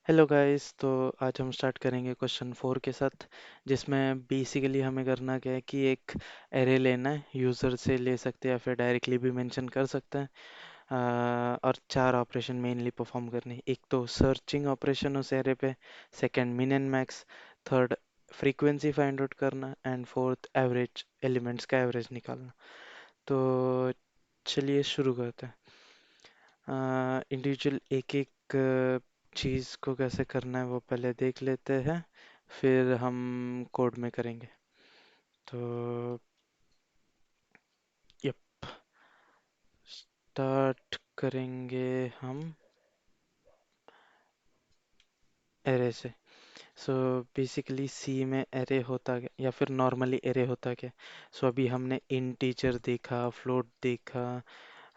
Hello guys. तो आज हम स्टार्ट करेंगे क्वेश्चन 4 के साथ, जिसमें बेसिकली हमें करना क्या है कि एक एरे लेना है। यूज़र से ले सकते हैं या फिर डायरेक्टली भी मेंशन कर सकते हैं। और चार ऑपरेशन मेनली परफॉर्म करने हैं। एक तो सर्चिंग ऑपरेशन उस एरे पे, सेकंड मिन and max, third frequency find out करना, एंड फोर्थ एवरेज, एलिमेंट्स का एवरेज निकालना। तो चलिए शुरू करते हैं। इंडिविजुअल एक एक चीज़ को कैसे करना है वो पहले देख लेते हैं, फिर हम कोड में करेंगे। तो यप, स्टार्ट करेंगे हम एरे से। सो बेसिकली सी में एरे होता क्या या फिर नॉर्मली एरे होता क्या। सो अभी हमने इंटीजर देखा, फ्लोट देखा,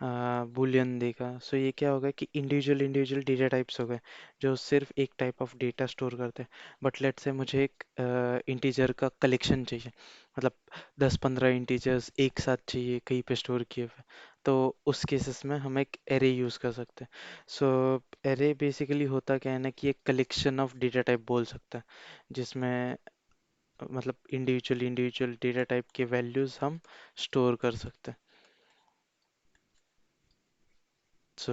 बुलियन देखा। सो ये क्या होगा कि इंडिविजुअल इंडिविजुअल डेटा टाइप्स हो गए जो सिर्फ एक टाइप ऑफ डेटा स्टोर करते हैं। बट लेट से मुझे एक इंटीजर का कलेक्शन चाहिए, मतलब 10-15 इंटीजर्स एक साथ चाहिए कहीं पे स्टोर किए हुए। तो उस केसेस में हम एक एरे यूज़ कर सकते हैं। सो एरे बेसिकली होता क्या है ना कि एक कलेक्शन ऑफ डेटा टाइप बोल सकता है, जिसमें मतलब इंडिविजुअल इंडिविजुअल डेटा टाइप के वैल्यूज़ हम स्टोर कर सकते हैं। सो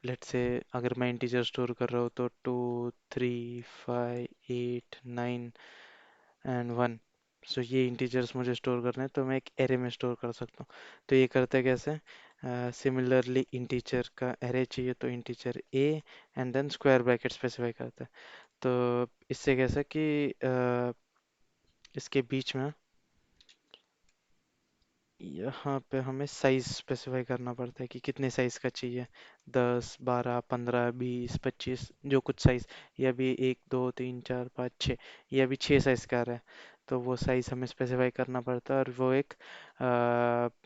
लेट्स से अगर मैं इंटीजर स्टोर कर रहा हूँ तो 2, 3, 5, 8, 9 एंड 1। सो ये इंटीजर्स मुझे स्टोर करने हैं, तो मैं एक एरे में स्टोर कर सकता हूँ। तो ये करते कैसे, सिमिलरली इंटीजर का एरे चाहिए तो integer a and then square bracket specify करते हैं। तो इससे कैसा कि इसके बीच में यहाँ पे हमें साइज स्पेसिफाई करना पड़ता है कि कितने साइज का चाहिए। 10, 12, 15, 20, 25, जो कुछ साइज। ये अभी 1, 2, 3, 4, 5, 6, ये अभी 6 साइज का आ रहा है। तो वो साइज हमें स्पेसिफाई करना पड़ता है, और वो एक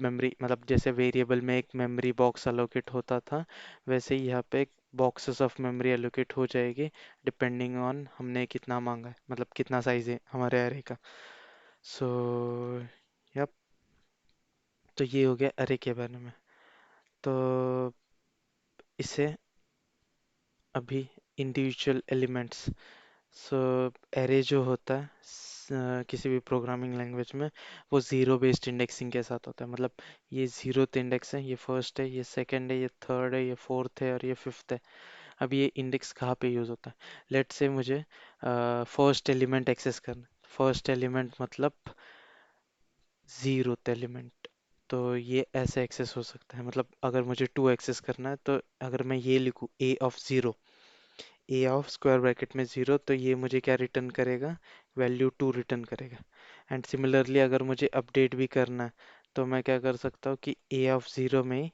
मेमोरी, मतलब जैसे वेरिएबल में एक मेमोरी बॉक्स अलोकेट होता था, वैसे ही यहाँ पे एक बॉक्सेस ऑफ मेमोरी एलोकेट हो जाएगी, डिपेंडिंग ऑन हमने कितना मांगा है, मतलब कितना साइज है हमारे एरे का। सो तो ये हो गया अरे के बारे में। तो इसे अभी इंडिविजुअल एलिमेंट्स। सो एरे जो होता है किसी भी प्रोग्रामिंग लैंग्वेज में, वो ज़ीरो बेस्ड इंडेक्सिंग के साथ होता है। मतलब ये ज़ीरो इंडेक्स है, ये फर्स्ट है, ये सेकंड है, ये थर्ड है, ये फोर्थ है और ये फिफ्थ है। अब ये इंडेक्स कहाँ पे यूज़ होता है। लेट से मुझे फर्स्ट एलिमेंट एक्सेस करना। फर्स्ट एलिमेंट मतलब ज़ीरोथ एलिमेंट। तो ये ऐसे एक्सेस हो सकता है, मतलब अगर मुझे टू एक्सेस करना है तो अगर मैं ये लिखूँ A of zero, A of square bracket में ज़ीरो, तो ये मुझे क्या रिटर्न करेगा, वैल्यू टू रिटर्न करेगा। एंड सिमिलरली अगर मुझे अपडेट भी करना है तो मैं क्या कर सकता हूँ कि ए ऑफ ज़ीरो में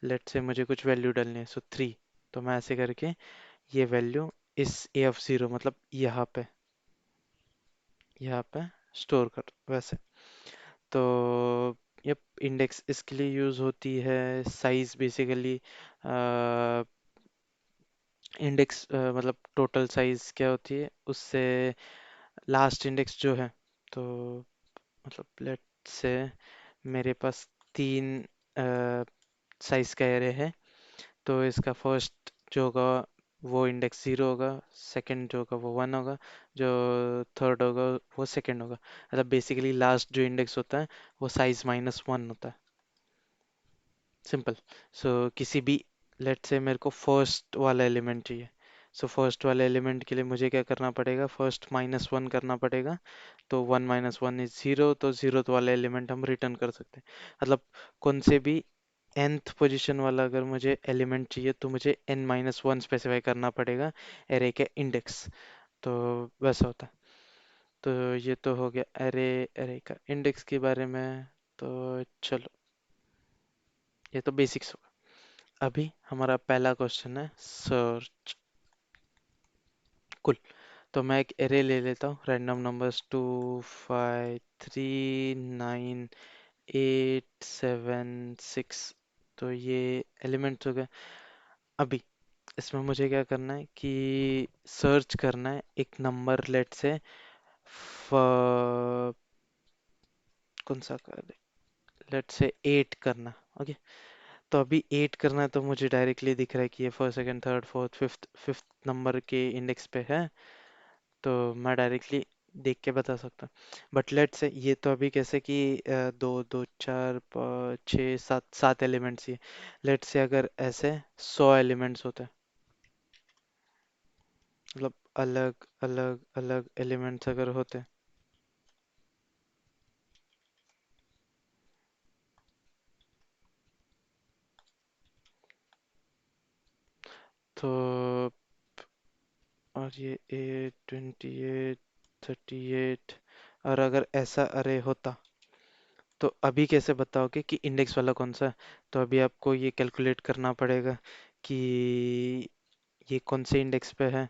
लेट से मुझे कुछ वैल्यू डालनी है, सो थ्री। तो मैं ऐसे करके ये वैल्यू इस ए ऑफ ज़ीरो, मतलब यहाँ पे स्टोर कर वैसे। तो ये इंडेक्स इसके लिए यूज़ होती है। साइज बेसिकली इंडेक्स मतलब टोटल साइज क्या होती है उससे लास्ट इंडेक्स जो है। तो मतलब लेट से मेरे पास तीन साइज का एरे है। तो इसका फर्स्ट जो होगा वो इंडेक्स ज़ीरो होगा, सेकंड जो होगा वो वन होगा, जो थर्ड होगा वो सेकंड होगा। मतलब बेसिकली लास्ट जो इंडेक्स होता है वो साइज -1 होता है। सिंपल। सो किसी भी, लेट से मेरे को फर्स्ट वाला एलिमेंट चाहिए। सो फर्स्ट वाले एलिमेंट के लिए मुझे क्या करना पड़ेगा, फर्स्ट -1 करना पड़ेगा। तो 1 - 1 = 0, तो जीरो वाला एलिमेंट हम रिटर्न कर सकते हैं। मतलब कौन से भी nth पोजीशन वाला अगर मुझे एलिमेंट चाहिए तो मुझे n-1 स्पेसिफाई करना पड़ेगा एरे के इंडेक्स। तो वैसा होता है। तो ये तो हो गया एरे एरे का इंडेक्स के बारे में। तो चलो, ये तो बेसिक्स होगा। अभी हमारा पहला क्वेश्चन है सर्च। कुल। तो मैं एक एरे ले लेता हूँ, रैंडम नंबर्स 2, 5, 3, 9, 8, 7, 6। तो ये एलिमेंट्स हो गए। अभी इसमें मुझे क्या करना है कि सर्च करना है एक नंबर, लेट से कौन सा कर, लेट से 8 करना। ओके। तो अभी 8 करना है तो मुझे डायरेक्टली दिख रहा है कि ये first second third fourth fifth fifth number के इंडेक्स पे है, तो मैं डायरेक्टली देख के बता सकता हूँ। बट लेट से ये तो अभी कैसे कि दो दो चार पाँच छः सात सात एलिमेंट्स ही, लेट से अगर ऐसे 100 एलिमेंट्स होते, मतलब अलग अलग अलग एलिमेंट्स अगर होते, तो और ये 8 28 38, और अगर ऐसा अरे होता, तो अभी कैसे बताओगे कि इंडेक्स वाला कौन सा है? तो अभी आपको ये कैलकुलेट करना पड़ेगा कि ये कौन से इंडेक्स पे है।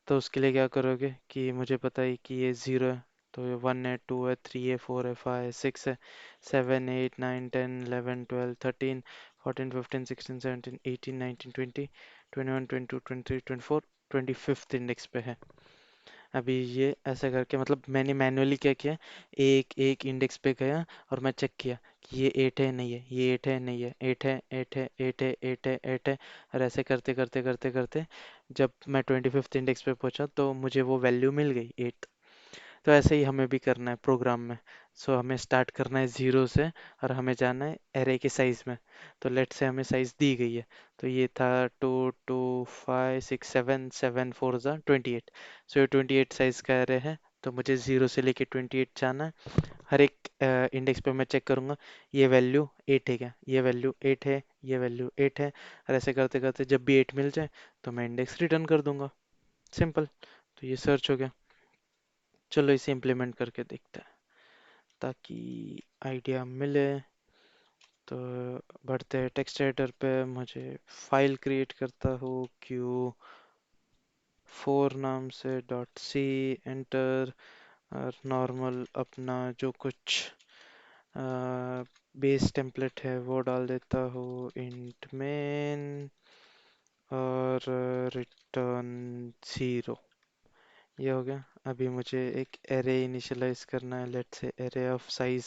तो उसके लिए क्या करोगे कि मुझे पता है कि ये 0 है, तो ये 1 है, 2 है, 3 है, 4 है, 5 है, 6 है, 7 8 9 10 11 12 13 14 15 16 17 18 19 20 21 22 23 24 25th इंडेक्स पे है। अभी ये ऐसा करके मतलब मैंने मैन्युअली क्या किया, एक एक इंडेक्स पे गया और मैं चेक किया कि ये 8 है नहीं है, ये 8 है नहीं है, 8 है 8 है 8 है 8 है 8 है, और ऐसे करते करते करते करते जब मैं 25th इंडेक्स पे पहुंचा तो मुझे वो वैल्यू मिल गई 8। तो ऐसे ही हमें भी करना है प्रोग्राम में। सो हमें स्टार्ट करना है ज़ीरो से और हमें जाना है एरे के साइज में। तो लेट से हमें साइज दी गई है, तो ये था 2 2 5 6 7 7 4 ज़ा 28। सो ये 28 साइज का एरे है, तो मुझे ज़ीरो से लेके 28 जाना है। हर एक इंडेक्स पे मैं चेक करूंगा ये वैल्यू 8 है क्या, ये वैल्यू 8 है, ये वैल्यू 8 है, और ऐसे करते करते जब भी 8 मिल जाए तो मैं इंडेक्स रिटर्न कर दूंगा। सिंपल। तो ये सर्च हो गया। चलो इसे इम्प्लीमेंट करके देखते हैं ताकि आइडिया मिले। तो बढ़ते हैं टेक्स्ट एडिटर पे, मुझे फाइल क्रिएट करता हूँ क्यू 4 नाम से डॉट सी, एंटर, और नॉर्मल अपना जो कुछ बेस टेम्पलेट है वो डाल देता हूँ, इंट मेन, और रिटर्न 0। ये हो गया। अभी मुझे एक एरे इनिशियलाइज करना है, let's say array of size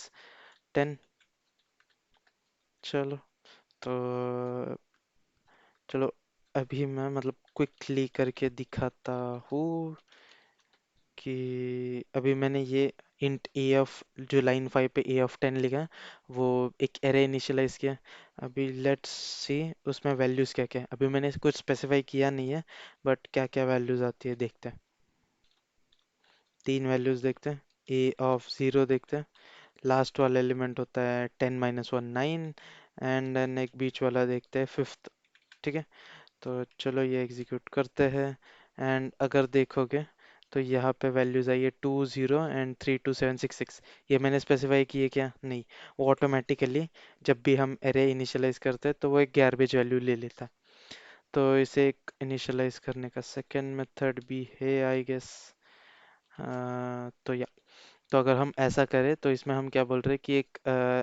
10। चलो, तो चलो अभी मैं मतलब क्विकली करके दिखाता हूँ कि अभी मैंने ये इंट ए ऑफ जो लाइन 5 पे ए ऑफ 10 लिखा है, वो एक एरे इनिशियलाइज किया। अभी लेट्स सी उसमें वैल्यूज़ क्या क्या है। अभी मैंने कुछ स्पेसिफाई किया नहीं है, बट क्या क्या वैल्यूज़ आती है देखते हैं। तीन वैल्यूज़ देखते हैं। ए ऑफ 0 देखते हैं, लास्ट वाला एलिमेंट होता है 10 -1 9, एंड देन एक बीच वाला देखते हैं फिफ्थ। ठीक है, तो चलो ये एग्जीक्यूट करते हैं। एंड अगर देखोगे तो यहाँ पे वैल्यूज आई है 2 0 एंड 3 2 7 6 6। ये मैंने स्पेसिफाई किए क्या? नहीं, वो ऑटोमेटिकली जब भी हम एरे इनिशियलाइज करते हैं तो वो एक गार्बेज वैल्यू ले लेता है। तो इसे एक इनिशियलाइज करने का सेकंड मेथड भी है आई गेस। तो या तो अगर हम ऐसा करें तो इसमें हम क्या बोल रहे हैं कि एक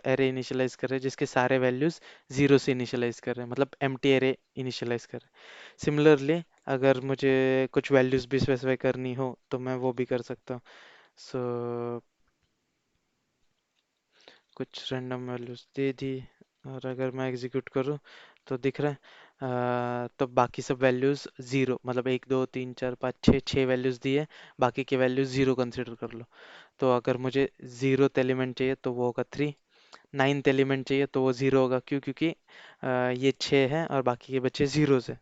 एरे इनिशियलाइज कर रहे हैं जिसके सारे वैल्यूज जीरो से इनिशियलाइज कर रहे हैं, मतलब एम्प्टी एरे इनिशियलाइज कर रहे हैं। सिमिलरली अगर मुझे कुछ वैल्यूज भी स्पेसिफाई करनी हो तो मैं वो भी कर सकता हूँ। सो कुछ रैंडम वैल्यूज दे दी, और अगर मैं एग्जीक्यूट करूँ तो दिख रहा है तो बाकी सब वैल्यूज जीरो, मतलब 1 2 3 4 5 6 छः वैल्यूज दी है, बाकी के वैल्यूज जीरो कंसिडर कर लो। तो अगर मुझे जीरोथ एलिमेंट चाहिए तो वो होगा 3, नाइन्थ एलिमेंट चाहिए तो वो जीरो होगा, क्यों? क्योंकि ये 6 है और बाकी के बच्चे जीरो से।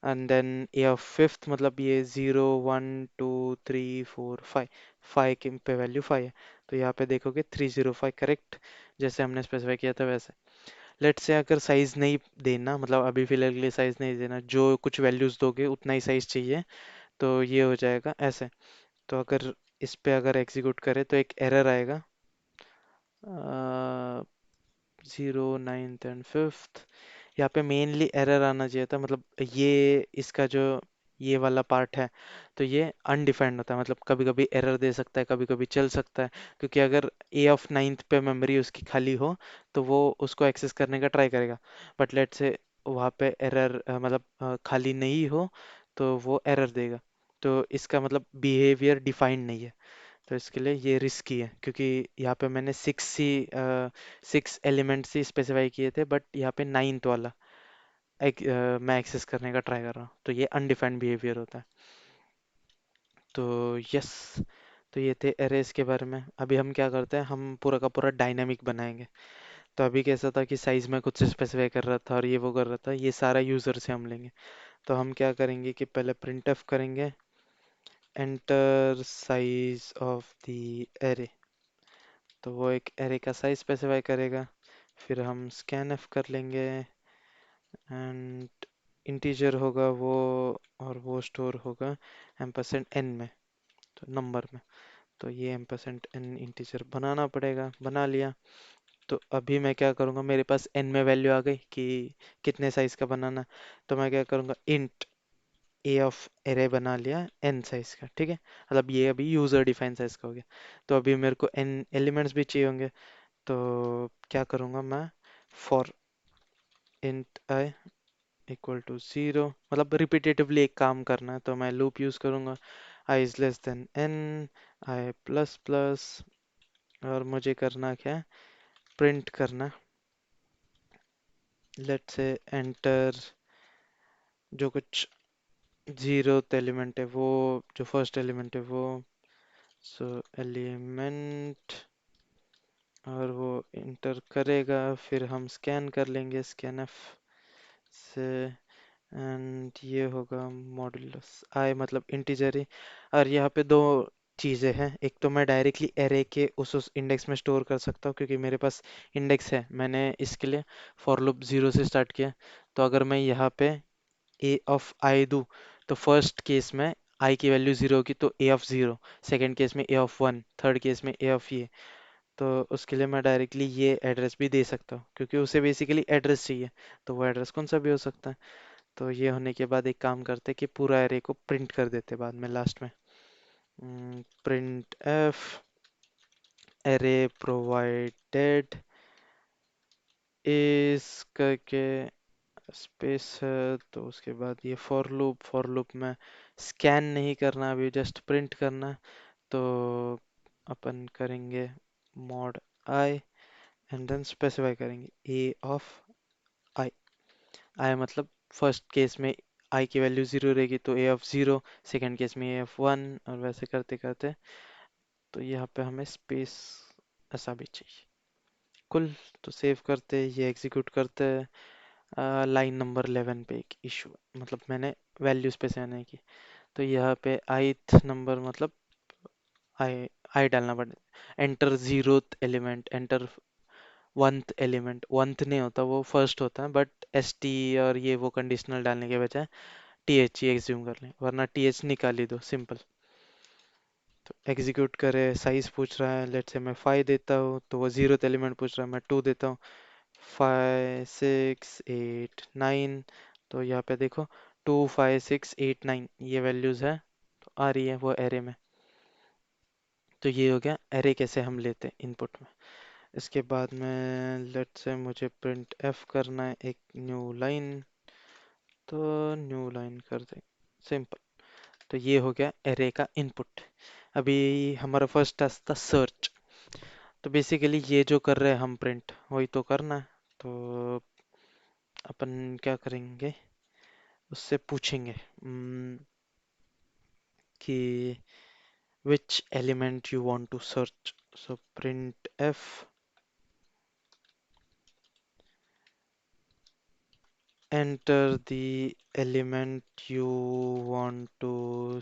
And then a of fifth मतलब ये 0 1 2 3 4 5, 5 के पे वैल्यू 5 है, तो यहाँ पे देखोगे 305 करेक्ट, जैसे हमने स्पेसिफाई किया था वैसे। लेट से अगर साइज नहीं देना, मतलब अभी फिलहाल के लिए साइज नहीं देना, जो कुछ वैल्यूज दोगे उतना ही साइज चाहिए, तो ये हो जाएगा ऐसे। तो अगर इस पे अगर एग्जीक्यूट करें तो एक एरर आएगा, 0 9 10 5th। यहाँ पे मेनली एरर आना चाहिए था, मतलब ये इसका जो ये वाला पार्ट है, तो ये अनडिफाइंड होता है, मतलब कभी कभी एरर दे सकता है, कभी कभी चल सकता है, क्योंकि अगर ए ऑफ नाइन्थ पे मेमोरी उसकी खाली हो तो वो उसको एक्सेस करने का ट्राई करेगा। बट लेट से वहाँ पे एरर मतलब खाली नहीं हो तो वो एरर देगा, तो इसका मतलब बिहेवियर डिफाइंड नहीं है। तो इसके लिए ये रिस्की है, क्योंकि यहाँ पे मैंने 6 एलिमेंट्स ही स्पेसिफाई किए थे, बट यहाँ पे नाइन्थ वाला मैं एक्सेस करने का ट्राई कर रहा हूँ, तो ये अनडिफाइंड बिहेवियर होता है। तो यस, तो ये थे एरेज के बारे में। अभी हम क्या करते हैं, हम पूरा का पूरा डायनामिक बनाएंगे। तो अभी कैसा था कि साइज में कुछ स्पेसिफाई कर रहा था और ये वो कर रहा था, ये सारा यूजर से हम लेंगे। तो हम क्या करेंगे कि पहले प्रिंटफ करेंगे enter size of the array, तो वो एक एरे का साइज स्पेसिफाई करेगा। फिर हम स्कैन एफ कर लेंगे एंड इंटीजर होगा वो, और वो स्टोर होगा एम्परसेंड एन में, तो नंबर में। तो ये एम्परसेंड एन इंटीजर बनाना पड़ेगा, बना लिया। तो अभी मैं क्या करूँगा, मेरे पास एन में वैल्यू आ गई कि कितने साइज का बनाना। तो मैं क्या करूँगा, इंट ए ऑफ एरे बना लिया एन साइज का, ठीक है। मतलब ये अभी यूजर डिफाइन साइज का हो गया। तो अभी मेरे को एन एलिमेंट्स भी चाहिए होंगे, तो क्या करूँगा मैं, for int I equal to 0, मतलब रिपीटेटिवली एक काम करना है, तो मैं लूप यूज करूँगा। I is less than N, I plus plus, और मुझे करना क्या है, प्रिंट करना, लेट से एंटर जो कुछ जीरो एलिमेंट है वो, जो फर्स्ट एलिमेंट है वो, सो एलिमेंट, और वो इंटर करेगा। फिर हम स्कैन कर लेंगे स्कैन एफ से, एंड ये होगा मॉड्यूलस आई, मतलब इंटीजर ही। और यहाँ पे दो चीज़ें हैं, एक तो मैं डायरेक्टली एरे के उस इंडेक्स में स्टोर कर सकता हूँ, क्योंकि मेरे पास इंडेक्स है, मैंने इसके लिए फॉर लूप 0 से स्टार्ट किया। तो अगर मैं यहाँ पे ए ऑफ आई दूँ, तो फर्स्ट केस में आई की वैल्यू 0 होगी, तो ए ऑफ 0, सेकेंड केस में ए ऑफ 1, थर्ड केस में ए ऑफ ये। तो उसके लिए मैं डायरेक्टली ये एड्रेस भी दे सकता हूँ, क्योंकि उसे बेसिकली एड्रेस चाहिए, तो वो एड्रेस कौन सा भी हो सकता है। तो ये होने के बाद एक काम करते हैं कि पूरा एरे को प्रिंट कर देते बाद में लास्ट में, प्रिंट एफ एरे प्रोवाइडेड इस करके स्पेस है, तो उसके बाद ये फॉर लूप में स्कैन नहीं करना, अभी जस्ट प्रिंट करना है। तो अपन करेंगे mod i and then specify करेंगे ए ऑफ आई। आई मतलब फर्स्ट केस में आई की वैल्यू 0 रहेगी, तो ए ऑफ 0, सेकेंड केस में ए ऑफ 1, और वैसे करते करते। तो यहाँ पे हमें स्पेस ऐसा भी चाहिए कुल। तो सेव करते, ये एग्जीक्यूट करते, लाइन नंबर 11 पे एक इशू, मतलब मैंने वैल्यू स्पेसिफाई नहीं की। तो यहाँ पे ith नंबर मतलब आई आई डालना पड़ेगा, enter zeroth element, enter oneth element, oneth नहीं होता वो फर्स्ट होता है, बट एस टी और ये वो कंडीशनल डालने के बजाय टी एच ही एग्ज्यूम कर लें, वरना टी एच निकाल ही दो, सिंपल। तो एग्जीक्यूट करे, साइज पूछ रहा है, लेट से मैं 5 देता हूँ, तो वो जीरोथ एलिमेंट पूछ रहा है, मैं 2 देता हूँ। 5 6 8 9, तो यहाँ पे देखो 2 5 6 8 9 ये वैल्यूज है, तो आ रही है वो एरे में। तो ये हो गया एरे कैसे हम लेते हैं इनपुट में। इसके बाद में लेट से मुझे प्रिंट एफ करना है एक न्यू लाइन, तो न्यू लाइन कर दे, सिंपल। तो ये हो गया एरे का इनपुट। अभी हमारा फर्स्ट टास्क था सर्च। तो बेसिकली ये जो कर रहे हैं हम प्रिंट, वही तो करना है। तो अपन क्या करेंगे, उससे पूछेंगे कि which element you want to search. So printf enter the element you want to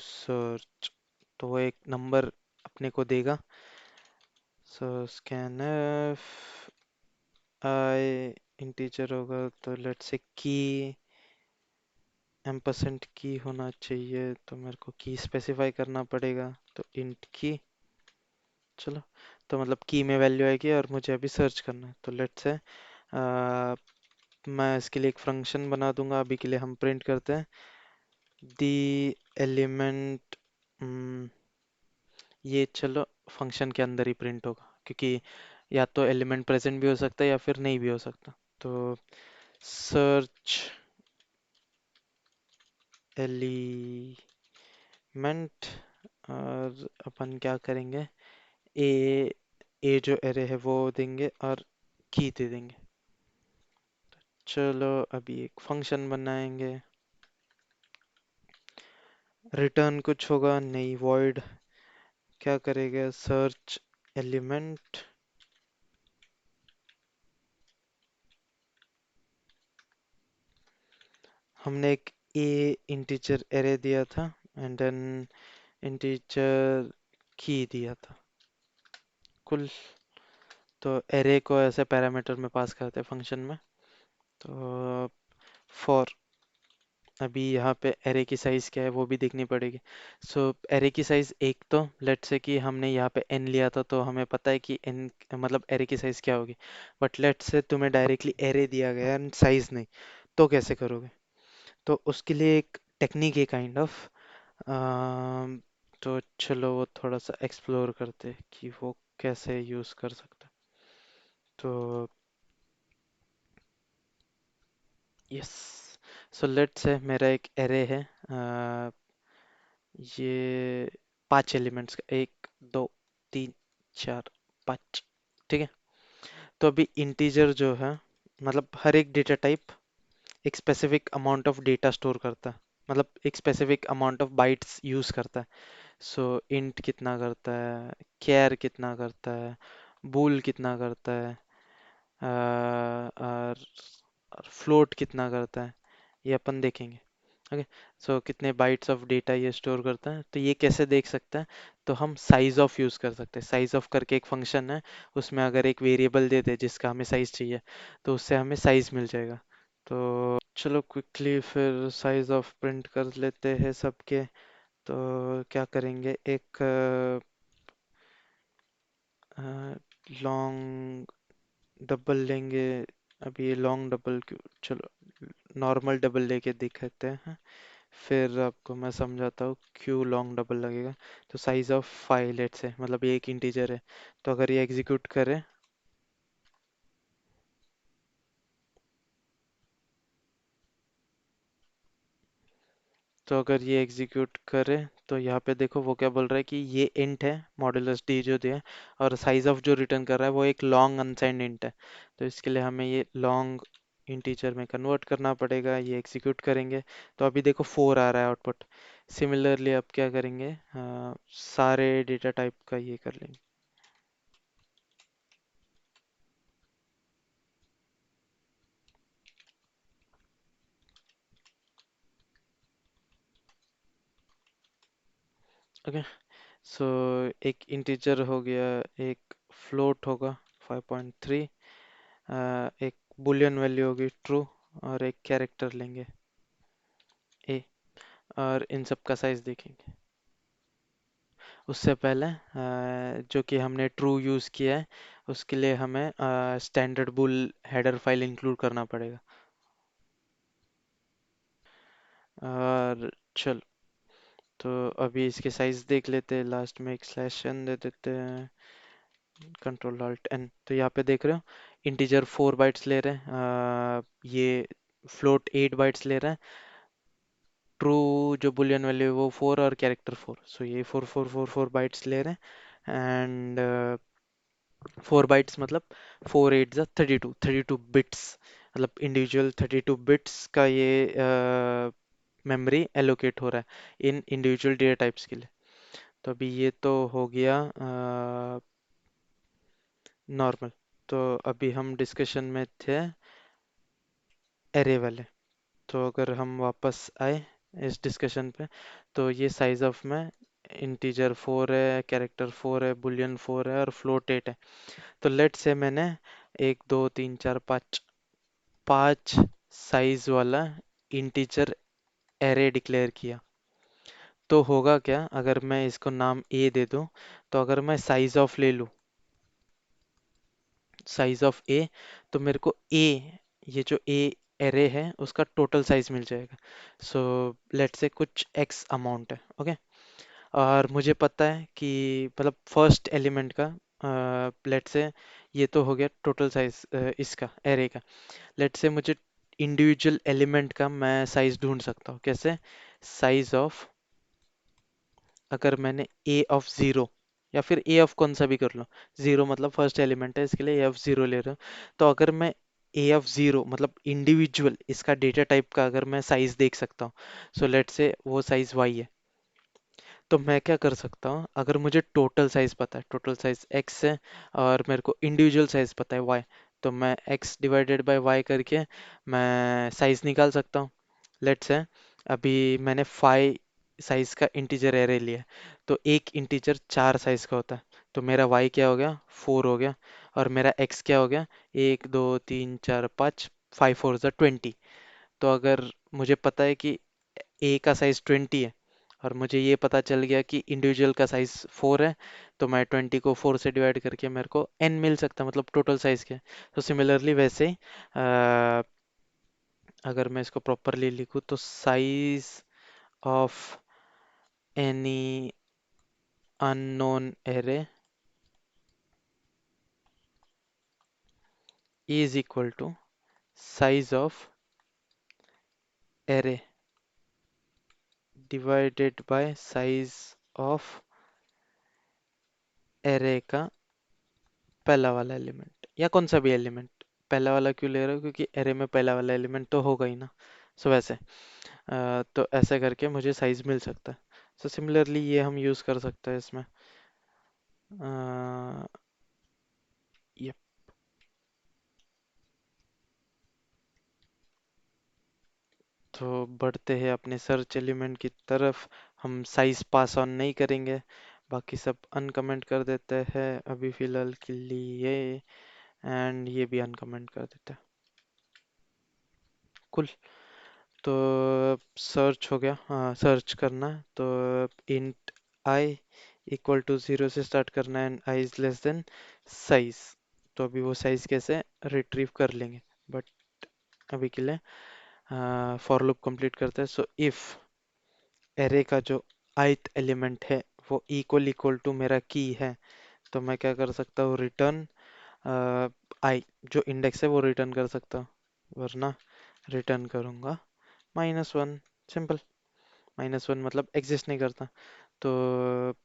search, तो वो एक नंबर अपने को देगा। so scanf I इंटीजर होगा, तो लेट्स से की एम्परसेंट की होना चाहिए, तो मेरे को की स्पेसिफाई करना पड़ेगा, तो इंट की। चलो, तो मतलब की में वैल्यू आएगी और मुझे अभी सर्च करना है, तो लेट्स से मैं इसके लिए एक फंक्शन बना दूंगा। अभी के लिए हम प्रिंट करते हैं दी एलिमेंट, ये चलो फंक्शन के अंदर ही प्रिंट होगा, क्योंकि या तो एलिमेंट प्रेजेंट भी हो सकता है या फिर नहीं भी हो सकता। तो सर्च एलिमेंट, और अपन क्या करेंगे, ए ए जो एरे है वो देंगे और की दे देंगे। चलो अभी एक फंक्शन बनाएंगे। रिटर्न कुछ होगा नहीं, वॉइड क्या करेगा, सर्च एलिमेंट। हमने एक ए इंटीजर एरे दिया था एंड देन इंटीजर की दिया था कुल। तो एरे को ऐसे पैरामीटर में पास करते हैं फंक्शन में। तो फॉर, अभी यहाँ पे एरे की साइज क्या है वो भी देखनी पड़ेगी। सो एरे की साइज एक, तो लेट से कि हमने यहाँ पे एन लिया था तो हमें पता है कि एन मतलब एरे की साइज क्या होगी। बट लेट से तुम्हें डायरेक्टली एरे दिया गया एंड साइज नहीं, तो कैसे करोगे? तो उसके लिए एक टेक्निक है काइंड ऑफ। तो चलो वो थोड़ा सा एक्सप्लोर करते हैं कि वो कैसे यूज़ कर सकते हैं। तो यस, सो लेट से मेरा एक एरे है, ये 5 एलिमेंट्स का, 1 2 3 4 5, ठीक है। तो अभी इंटीजर जो है, मतलब हर एक डेटा टाइप एक specific amount of data store करता है, मतलब एक specific amount of bytes use करता है। सो इंट कितना करता है, कैर कितना करता है, बूल कितना करता है, और फ्लोट कितना करता है, ये अपन देखेंगे। ओके, सो कितने बाइट्स ऑफ डेटा ये स्टोर करता है, तो ये कैसे देख सकते हैं? तो हम साइज ऑफ यूज़ कर सकते हैं। साइज ऑफ करके एक फंक्शन है, उसमें अगर एक वेरिएबल दे दे जिसका हमें साइज चाहिए, तो उससे हमें साइज मिल जाएगा। तो चलो क्विकली फिर साइज ऑफ प्रिंट कर लेते हैं सबके। तो क्या करेंगे, एक लॉन्ग डबल लेंगे। अभी ये लॉन्ग डबल क्यों, चलो नॉर्मल डबल लेके दिखाते हैं, फिर आपको मैं समझाता हूँ क्यों लॉन्ग डबल लगेगा। तो साइज ऑफ 5 लेट से, मतलब ये एक इंटीजर है, तो अगर ये एग्जीक्यूट करे, तो अगर ये एग्जीक्यूट करे तो यहाँ पे देखो वो क्या बोल रहा है कि ये इंट है मॉड्यूलस डी जो दिया है, और साइज ऑफ जो रिटर्न कर रहा है वो एक लॉन्ग अनसाइंड इंट है। तो इसके लिए हमें ये लॉन्ग इंटीजर में कन्वर्ट करना पड़ेगा, ये एग्जीक्यूट करेंगे। तो अभी देखो 4 आ रहा है आउटपुट। सिमिलरली अब क्या करेंगे, सारे डेटा टाइप का ये कर लेंगे। ओके, सो एक इंटीजर हो गया, एक फ्लोट होगा 5.3, एक बुलियन वैल्यू होगी ट्रू, और एक कैरेक्टर लेंगे ए, और इन सब का साइज देखेंगे। उससे पहले जो कि हमने ट्रू यूज़ किया है, उसके लिए हमें standard bull header file include करना पड़ेगा। और चल, तो अभी इसके साइज देख लेते हैं, लास्ट में एक स्लैश एन दे देते हैं, कंट्रोल अल्ट एन। तो यहाँ पे देख रहे हो इंटीजर 4 बाइट्स ले रहे हैं, ये फ्लोट 8 बाइट्स ले रहा है, ट्रू जो बुलियन वैल्यू है वो 4 और कैरेक्टर 4, सो ये 4 4 4 4 बाइट्स ले रहे हैं। एंड 4 बाइट्स मतलब 4 8 32 मतलब इंडिविजुअल 32 बिट्स का ये मेमोरी एलोकेट हो रहा है इन इंडिविजुअल डेटा टाइप्स के लिए। तो अभी ये तो हो गया नॉर्मल। तो अभी हम डिस्कशन में थे एरे वाले। तो अगर हम वापस आए इस डिस्कशन पे, तो ये साइज ऑफ में इंटीजर 4 है, कैरेक्टर 4 है, बुलियन 4 है और फ्लोट 8 है। तो लेट से मैंने 1 2 3 4 5 5 साइज वाला इंटीजर एरे डिक्लेयर किया। तो होगा क्या अगर मैं इसको नाम ए दे दूं, तो अगर मैं साइज ऑफ ले लूं, साइज ऑफ ए, तो मेरे को ए, ये जो ए एरे है उसका टोटल साइज मिल जाएगा। सो लेट से कुछ एक्स अमाउंट है, ओके। और मुझे पता है कि मतलब फर्स्ट एलिमेंट का, लेट से ये तो हो गया टोटल साइज इसका एरे का। लेट से मुझे इंडिविजुअल एलिमेंट का मैं साइज ढूंढ सकता हूँ, कैसे? साइज ऑफ, अगर मैंने ए ऑफ 0 या फिर ए ऑफ कौन सा भी कर लो। जीरो मतलब फर्स्ट एलिमेंट है, इसके लिए ए ऑफ जीरो ले रहे हो। तो अगर मैं ए ऑफ जीरो मतलब इंडिविजुअल इसका डेटा टाइप का अगर मैं साइज देख सकता हूँ, सो लेट से वो साइज वाई है, तो मैं क्या कर सकता हूँ, अगर मुझे टोटल साइज पता है, टोटल साइज एक्स है, और मेरे को इंडिविजुअल साइज पता है वाई, तो मैं एक्स डिवाइडेड बाय वाई करके मैं साइज निकाल सकता हूँ। लेट्स से अभी मैंने 5 साइज का इंटीजर एरे लिया है, तो एक इंटीजर 4 साइज का होता है, तो मेरा वाई क्या हो गया, 4 हो गया, और मेरा एक्स क्या हो गया, 1 2 3 4 5, 5 4 ज़ा 20। तो अगर मुझे पता है कि ए का साइज 20 है, और मुझे ये पता चल गया कि इंडिविजुअल का साइज 4 है, तो मैं 20 को 4 से डिवाइड करके मेरे को एन मिल सकता है, मतलब टोटल साइज के। तो सिमिलरली वैसे ही अगर मैं इसको प्रॉपरली लिखूँ तो size of any unknown array is equal to size of array divided by size of array का पहला वाला एलिमेंट, या कौन सा भी एलिमेंट। पहला वाला क्यों ले रहे हो, क्योंकि एरे में पहला वाला एलिमेंट तो होगा ही ना। सो वैसे तो ऐसे करके मुझे साइज मिल सकता है। सो सिमिलरली ये हम यूज़ कर सकते हैं इसमें। ये तो बढ़ते हैं अपने सर्च एलिमेंट की तरफ। हम साइज पास ऑन नहीं करेंगे, बाकी सब अनकमेंट कर देते हैं अभी फ़िलहाल के लिए, एंड ये भी अनकमेंट कर देते हैं। कुल। तो सर्च हो गया, हाँ सर्च करना है, तो इंट आई इक्वल टू 0 से स्टार्ट करना है, and I is less than size. तो अभी वो साइज कैसे रिट्रीव कर लेंगे, बट अभी के लिए फॉर लूप कंप्लीट करते हैं। सो इफ एरे का जो ith एलिमेंट है वो इक्वल इक्वल टू मेरा की है, तो मैं क्या कर सकता हूँ, रिटर्न आई, जो इंडेक्स है वो रिटर्न कर सकता हूँ, वरना रिटर्न करूँगा -1। सिंपल। -1 मतलब एग्जिस्ट नहीं करता। तो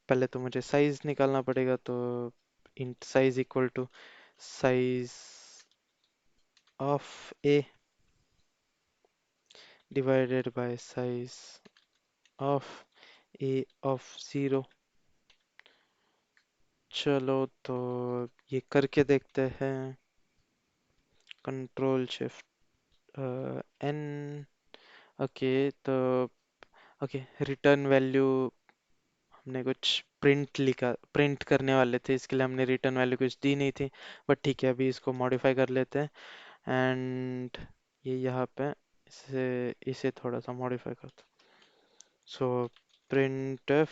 पहले तो मुझे साइज निकालना पड़ेगा, तो int size equal to size of a divided by size of a of 0। चलो तो ये करके देखते हैं। Control shift n. ओके, तो ओके, रिटर्न वैल्यू हमने कुछ प्रिंट लिखा, प्रिंट करने वाले थे, इसके लिए हमने रिटर्न वैल्यू कुछ दी नहीं थी, बट ठीक है अभी इसको मॉडिफाई कर लेते हैं। एंड ये यहाँ पे इसे इसे थोड़ा सा मॉडिफाई करते हैं। सो प्रिंट एफ,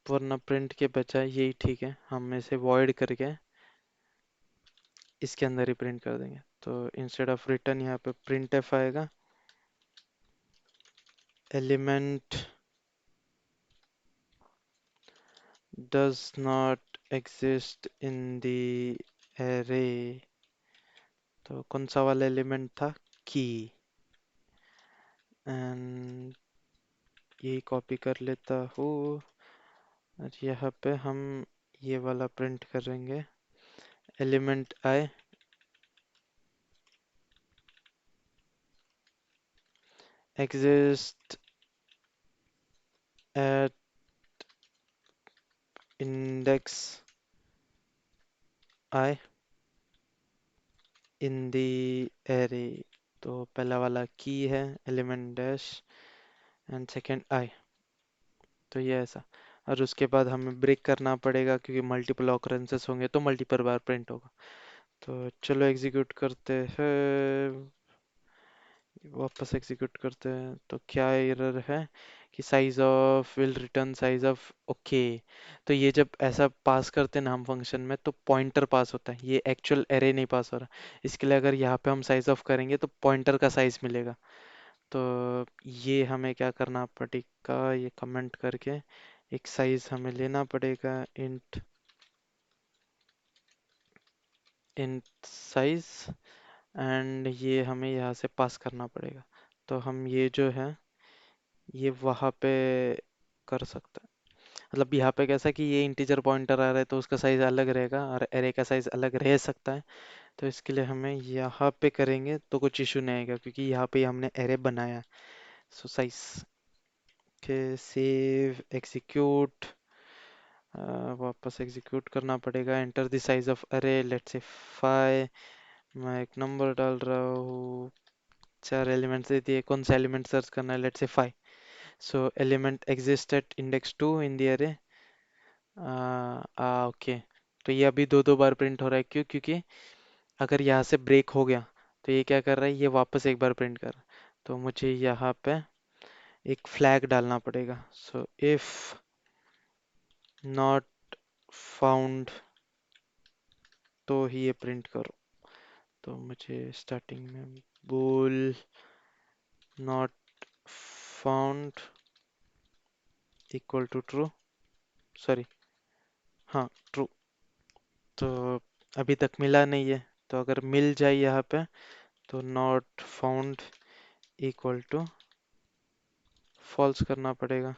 वरना प्रिंट के बजाय यही ठीक है, हम इसे वॉइड करके इसके अंदर ही प्रिंट कर देंगे। तो इंस्टेड ऑफ रिटर्न यहाँ पे प्रिंट एफ आएगा, element does not exist in the array। तो कौन सा वाला एलिमेंट था, की, एंड यही कॉपी कर लेता हूँ, और यहाँ पे हम ये वाला प्रिंट करेंगे, element I exist at index I in the array। तो पहला वाला की है, एलिमेंट डैश, एंड सेकंड आई। तो ये ऐसा, और उसके बाद हमें ब्रेक करना पड़ेगा क्योंकि मल्टीपल ऑकरेंसेस होंगे तो मल्टीपल बार प्रिंट होगा। तो चलो एग्जीक्यूट करते हैं, वापस एग्जीक्यूट करते हैं, तो क्या एरर है कि size of will return size of. Okay, तो ये जब ऐसा पास करते हैं ना हम फंक्शन में, तो पॉइंटर पास होता है, ये एक्चुअल एरे नहीं पास हो रहा। इसके लिए अगर यहाँ पे हम साइज ऑफ करेंगे तो पॉइंटर का साइज मिलेगा। तो ये हमें क्या करना पड़ेगा, ये कमेंट करके एक साइज हमें लेना पड़ेगा, इंट इंट साइज, एंड ये हमें यहाँ से पास करना पड़ेगा। तो हम ये जो है ये वहाँ पे कर सकता है। मतलब यहाँ पे कैसा कि ये इंटीजर पॉइंटर आ रहा है तो उसका साइज अलग रहेगा और एरे का साइज अलग रह सकता है। तो इसके लिए हमें यहाँ पे करेंगे तो कुछ इशू नहीं आएगा क्योंकि यहाँ पे हमने एरे बनाया है। सो साइज के सेव एग्जीक्यूट, वापस एग्जीक्यूट करना पड़ेगा। एंटर द साइज ऑफ अरे, लेट्स से 5। मैं एक नंबर डाल रहा हूँ। 4 एलिमेंट्स दे दिए, कौन सा एलिमेंट सर्च करना है, let's say 5। So element exist at index 2 in the अरे। ओके। तो ये अभी दो दो बार प्रिंट हो रहा है, क्यों? क्योंकि अगर यहाँ से ब्रेक हो गया तो ये क्या कर रहा है, ये वापस एक बार प्रिंट कर रहा है। तो मुझे यहाँ पे एक फ्लैग डालना पड़ेगा। सो इफ नॉट फाउंड तो ही ये प्रिंट करो। तो मुझे स्टार्टिंग में bool not found equal to true, sorry, हाँ ट्रू। तो अभी तक मिला नहीं है, तो अगर मिल जाए यहाँ पे तो not found equal to false करना पड़ेगा,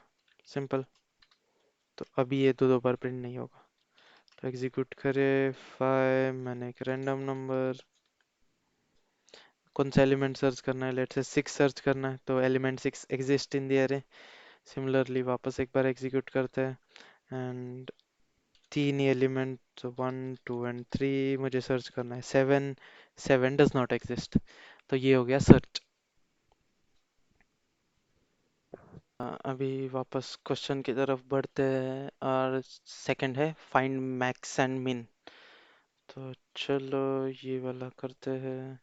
सिंपल। तो अभी ये दो दो बार प्रिंट नहीं होगा। तो एग्जीक्यूट करे 5, मैंने एक रैंडम नंबर, कौन सा एलिमेंट सर्च करना है, लेट्स से 6 सर्च करना है, तो एलिमेंट 6 एग्जिस्ट इन द अरे। सिमिलरली वापस एक बार एग्जीक्यूट करते हैं एंड तीन ही एलिमेंट, तो 1 2 एंड 3 मुझे सर्च करना है। 7, 7 डज नॉट एग्जिस्ट। तो ये हो गया सर्च। अभी वापस क्वेश्चन की तरफ बढ़ते हैं और सेकंड है फाइंड मैक्स एंड मिन। तो चलो ये वाला करते हैं।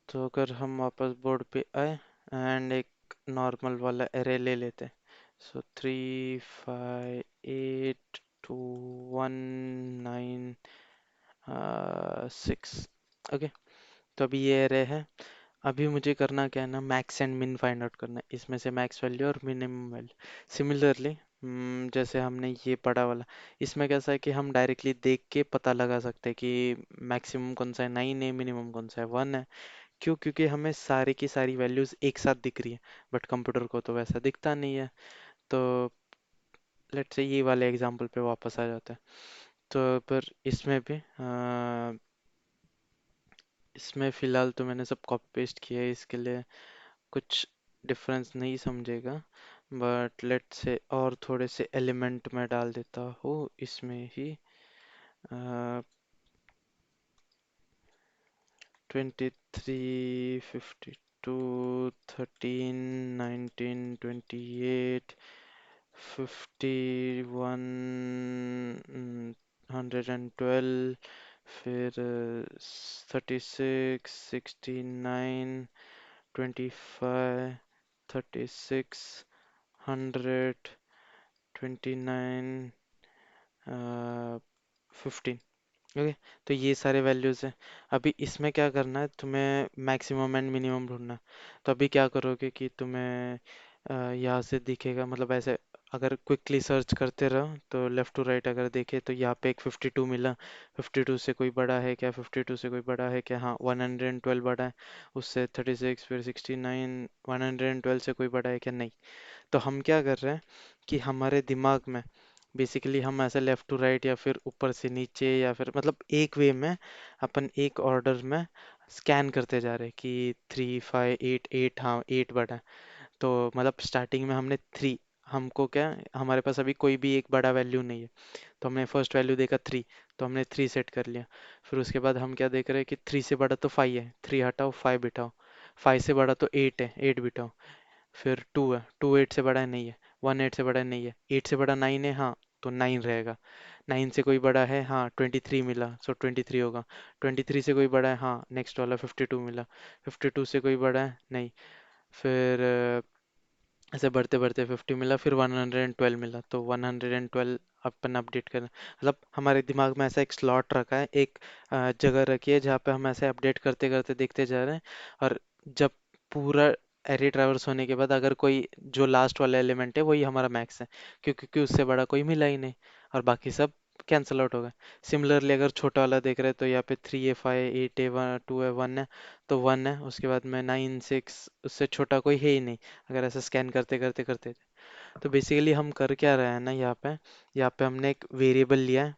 तो अगर हम वापस बोर्ड पे आए एंड एक नॉर्मल वाला एरे ले लेते हैं। सो 3 5 8 2 1 9 6। ओके। तो अभी ये एरे है। अभी मुझे करना क्या है ना, मैक्स एंड मिन फाइंड आउट करना है, इसमें से मैक्स वैल्यू और मिनिमम वैल्यू। सिमिलरली जैसे हमने ये पढ़ा वाला, इसमें कैसा है कि हम डायरेक्टली देख के पता लगा सकते हैं कि मैक्सिमम कौन सा है, 9 है, मिनिमम कौन सा है, 1 है। क्यों? क्योंकि हमें सारी की सारी वैल्यूज एक साथ दिख रही है, बट कंप्यूटर को तो वैसा दिखता नहीं है। तो लेट्स से ये वाले एग्जांपल पे वापस आ जाता है। तो पर इसमें भी इसमें फिलहाल तो मैंने सब कॉपी पेस्ट किया है, इसके लिए कुछ डिफरेंस नहीं समझेगा। बट लेट्स से और थोड़े से एलिमेंट में डाल देता हूँ इसमें ही। 23 52 13 19 28 51 112, फिर 36 69 25 36 100 29 15। ओके। तो ये सारे वैल्यूज हैं। अभी इसमें क्या करना है, तुम्हें मैक्सिमम एंड मिनिमम ढूंढना है। तो अभी क्या करोगे कि तुम्हें यहाँ से दिखेगा, मतलब ऐसे अगर क्विकली सर्च करते रहो तो लेफ्ट टू राइट अगर देखे तो यहाँ पे एक 52 मिला। 52 से कोई बड़ा है क्या, 52 से कोई बड़ा है क्या, हाँ 112 बड़ा है। उससे 36, फिर 69, 112 से कोई बड़ा है क्या, नहीं। तो हम क्या कर रहे हैं कि हमारे दिमाग में बेसिकली हम ऐसे लेफ्ट टू राइट या फिर ऊपर से नीचे या फिर मतलब एक वे में अपन एक ऑर्डर में स्कैन करते जा रहे हैं कि 3 5 8 8, हाँ 8 बड़ा है। तो मतलब स्टार्टिंग में हमने 3, हमको क्या, हमारे पास अभी कोई भी एक बड़ा वैल्यू नहीं है। तो हमने फर्स्ट वैल्यू देखा 3, तो हमने 3 सेट कर लिया। फिर उसके बाद हम क्या देख रहे हैं कि 3 से बड़ा तो 5 है, 3 हटाओ 5 बिठाओ। 5 से बड़ा तो 8 है, 8 बिठाओ। फिर 2 है, 2 8 से बड़ा है, नहीं है। 1 8 से बड़ा है, नहीं है। 8 से बड़ा 9 है, हाँ तो 9 रहेगा। 9 से कोई बड़ा है, हाँ 23 मिला, सो 23 होगा। 23 से कोई बड़ा है, हाँ नेक्स्ट वाला 52 मिला। 52 से कोई बड़ा है, नहीं। फिर ऐसे बढ़ते बढ़ते 50 मिला, फिर 112 मिला, तो 112 अपन अपडेट करना। मतलब हमारे दिमाग में ऐसा एक स्लॉट रखा है, एक जगह रखी है जहाँ पे हम ऐसे अपडेट करते करते देखते जा रहे हैं। और जब पूरा एरे ट्रैवर्स होने के बाद अगर कोई जो लास्ट वाला एलिमेंट है वही हमारा मैक्स है, क्योंकि उससे बड़ा कोई मिला ही नहीं और बाकी सब कैंसिल आउट होगा। सिमिलरली अगर छोटा वाला देख रहे हैं तो यहाँ पे 3 है 5 8 है 2 है 1 है, तो 1 है, उसके बाद में 9 6, उससे छोटा कोई है ही नहीं अगर ऐसे स्कैन करते करते करते। तो बेसिकली हम कर क्या रहे हैं ना, यहाँ पे हमने एक वेरिएबल लिया है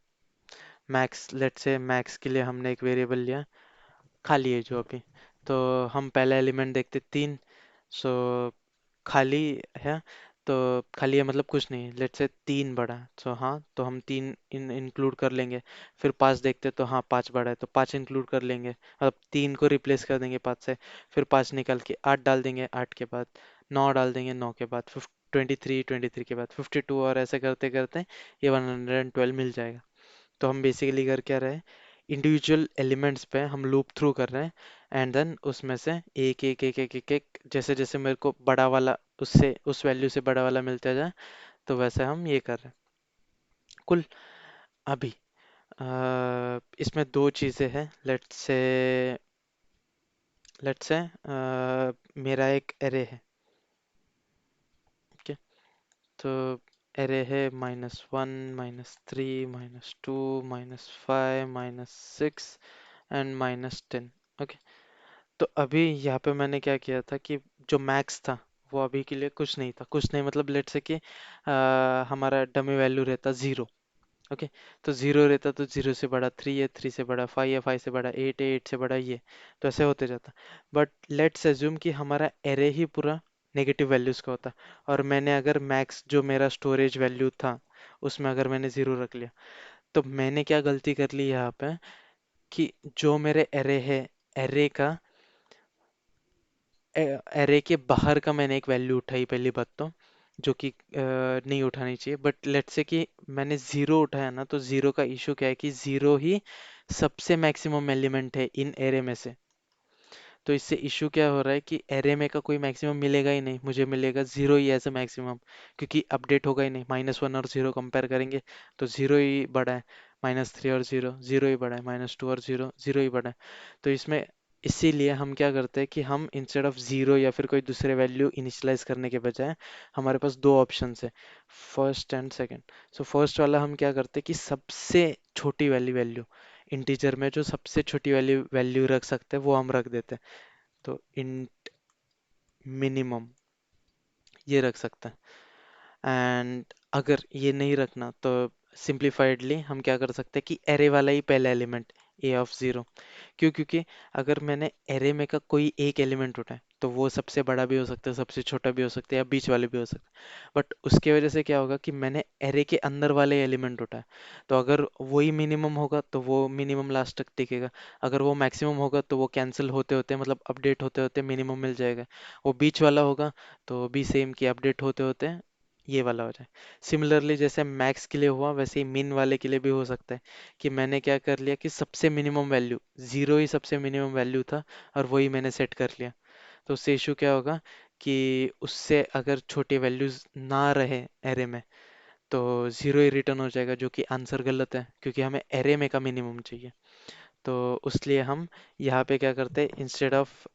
मैक्स, लेट्स से मैक्स के लिए हमने एक वेरिएबल लिया खाली है जो अभी। तो हम पहला एलिमेंट देखते 3, सो खाली है, तो खाली है मतलब कुछ नहीं, लेट्स से 3 बड़ा है, सो हाँ तो हम 3 इंक्लूड कर लेंगे। फिर 5 देखते तो हाँ 5 बड़ा है तो 5 इंक्लूड कर लेंगे, अब 3 को रिप्लेस कर देंगे 5 से। फिर 5 निकाल के 8 डाल देंगे, 8 के बाद 9 डाल देंगे, 9 के बाद 23, 23 के बाद 52, और ऐसे करते करते ये 112 मिल जाएगा। तो हम बेसिकली कर क्या रहे हैं, इंडिविजुअल एलिमेंट्स पे हम लूप थ्रू कर रहे हैं, एंड देन उसमें से एक एक एक एक एक एक जैसे जैसे मेरे को बड़ा वाला उससे उस वैल्यू से बड़ा वाला मिलता जाए, तो वैसे हम ये कर रहे हैं। कुल। अभी इसमें दो चीज़ें हैं, लेट्स से मेरा एक एरे है। ओके। तो एरे है -1 -3 -2 -5 -6 एंड -10। ओके। तो अभी यहाँ पे मैंने क्या किया था कि जो मैक्स था वो अभी के लिए कुछ नहीं था, कुछ नहीं मतलब लेट से कि हमारा डमी वैल्यू रहता 0। ओके। तो 0 रहता तो 0 से बड़ा 3 है, 3 से बड़ा 5 है, 5 से बड़ा 8 है, 8 से बड़ा ये, तो ऐसे होते जाता। बट लेट्स एज्यूम कि हमारा एरे ही पूरा नेगेटिव वैल्यूज का होता, और मैंने अगर मैक्स जो मेरा स्टोरेज वैल्यू था उसमें अगर मैंने 0 रख लिया, तो मैंने क्या गलती कर ली यहाँ पे कि जो मेरे एरे है, एरे का एरे के बाहर का मैंने एक वैल्यू उठाई पहली बात तो, जो कि नहीं उठानी चाहिए, बट लेट्स से कि मैंने 0 उठाया ना, तो 0 का इशू क्या है कि 0 ही सबसे मैक्सिमम एलिमेंट है इन एरे में से। तो इससे इशू क्या हो रहा है कि एरे में का कोई मैक्सिमम मिलेगा ही नहीं, मुझे मिलेगा 0 ही एज अ मैक्सिमम, क्योंकि अपडेट होगा ही नहीं। -1 और 0 कंपेयर करेंगे तो 0 ही बड़ा है, -3 और 0 0 ही बड़ा है, -2 और 0 0 ही बड़ा है। तो इसमें इसीलिए हम क्या करते हैं कि हम इंस्टेड ऑफ 0 या फिर कोई दूसरे वैल्यू इनिशियलाइज करने के बजाय हमारे पास दो ऑप्शन है, first and second. So first वाला हम क्या करते हैं कि सबसे छोटी वाली वैल्यू, इंटीजर में जो सबसे छोटी वाली वैल्यू रख सकते हैं वो हम रख देते हैं। तो इंट मिनिमम ये रख सकते हैं, एंड अगर ये नहीं रखना तो सिंप्लीफाइडली हम क्या कर सकते हैं कि एरे वाला ही पहला एलिमेंट A0। क्यों? क्योंकि अगर मैंने एरे में का कोई एक एलिमेंट उठाए तो वो सबसे बड़ा भी हो सकता है, सबसे छोटा भी हो सकता है, या बीच वाले भी हो सकते हैं। बट उसके वजह से क्या होगा कि मैंने एरे के अंदर वाले एलिमेंट उठाए, तो अगर वही मिनिमम होगा तो वो मिनिमम लास्ट तक टिकेगा, अगर वो मैक्सिमम होगा तो वो कैंसिल होते होते मतलब अपडेट होते होते मिनिमम मिल जाएगा। वो बीच वाला होगा तो भी सेम की अपडेट होते होते ये वाला हो जाए। सिमिलरली जैसे मैक्स के लिए हुआ वैसे ही मिन वाले के लिए भी हो सकता है कि मैंने क्या कर लिया कि सबसे मिनिमम वैल्यू 0 ही सबसे मिनिमम वैल्यू था, और वही मैंने सेट कर लिया। तो उससे इशू क्या होगा कि उससे अगर छोटी वैल्यूज ना रहे एरे में तो 0 ही रिटर्न हो जाएगा, जो कि आंसर गलत है क्योंकि हमें एरे में का मिनिमम चाहिए। तो उसलिए हम यहाँ पे क्या करते हैं, इंस्टेड ऑफ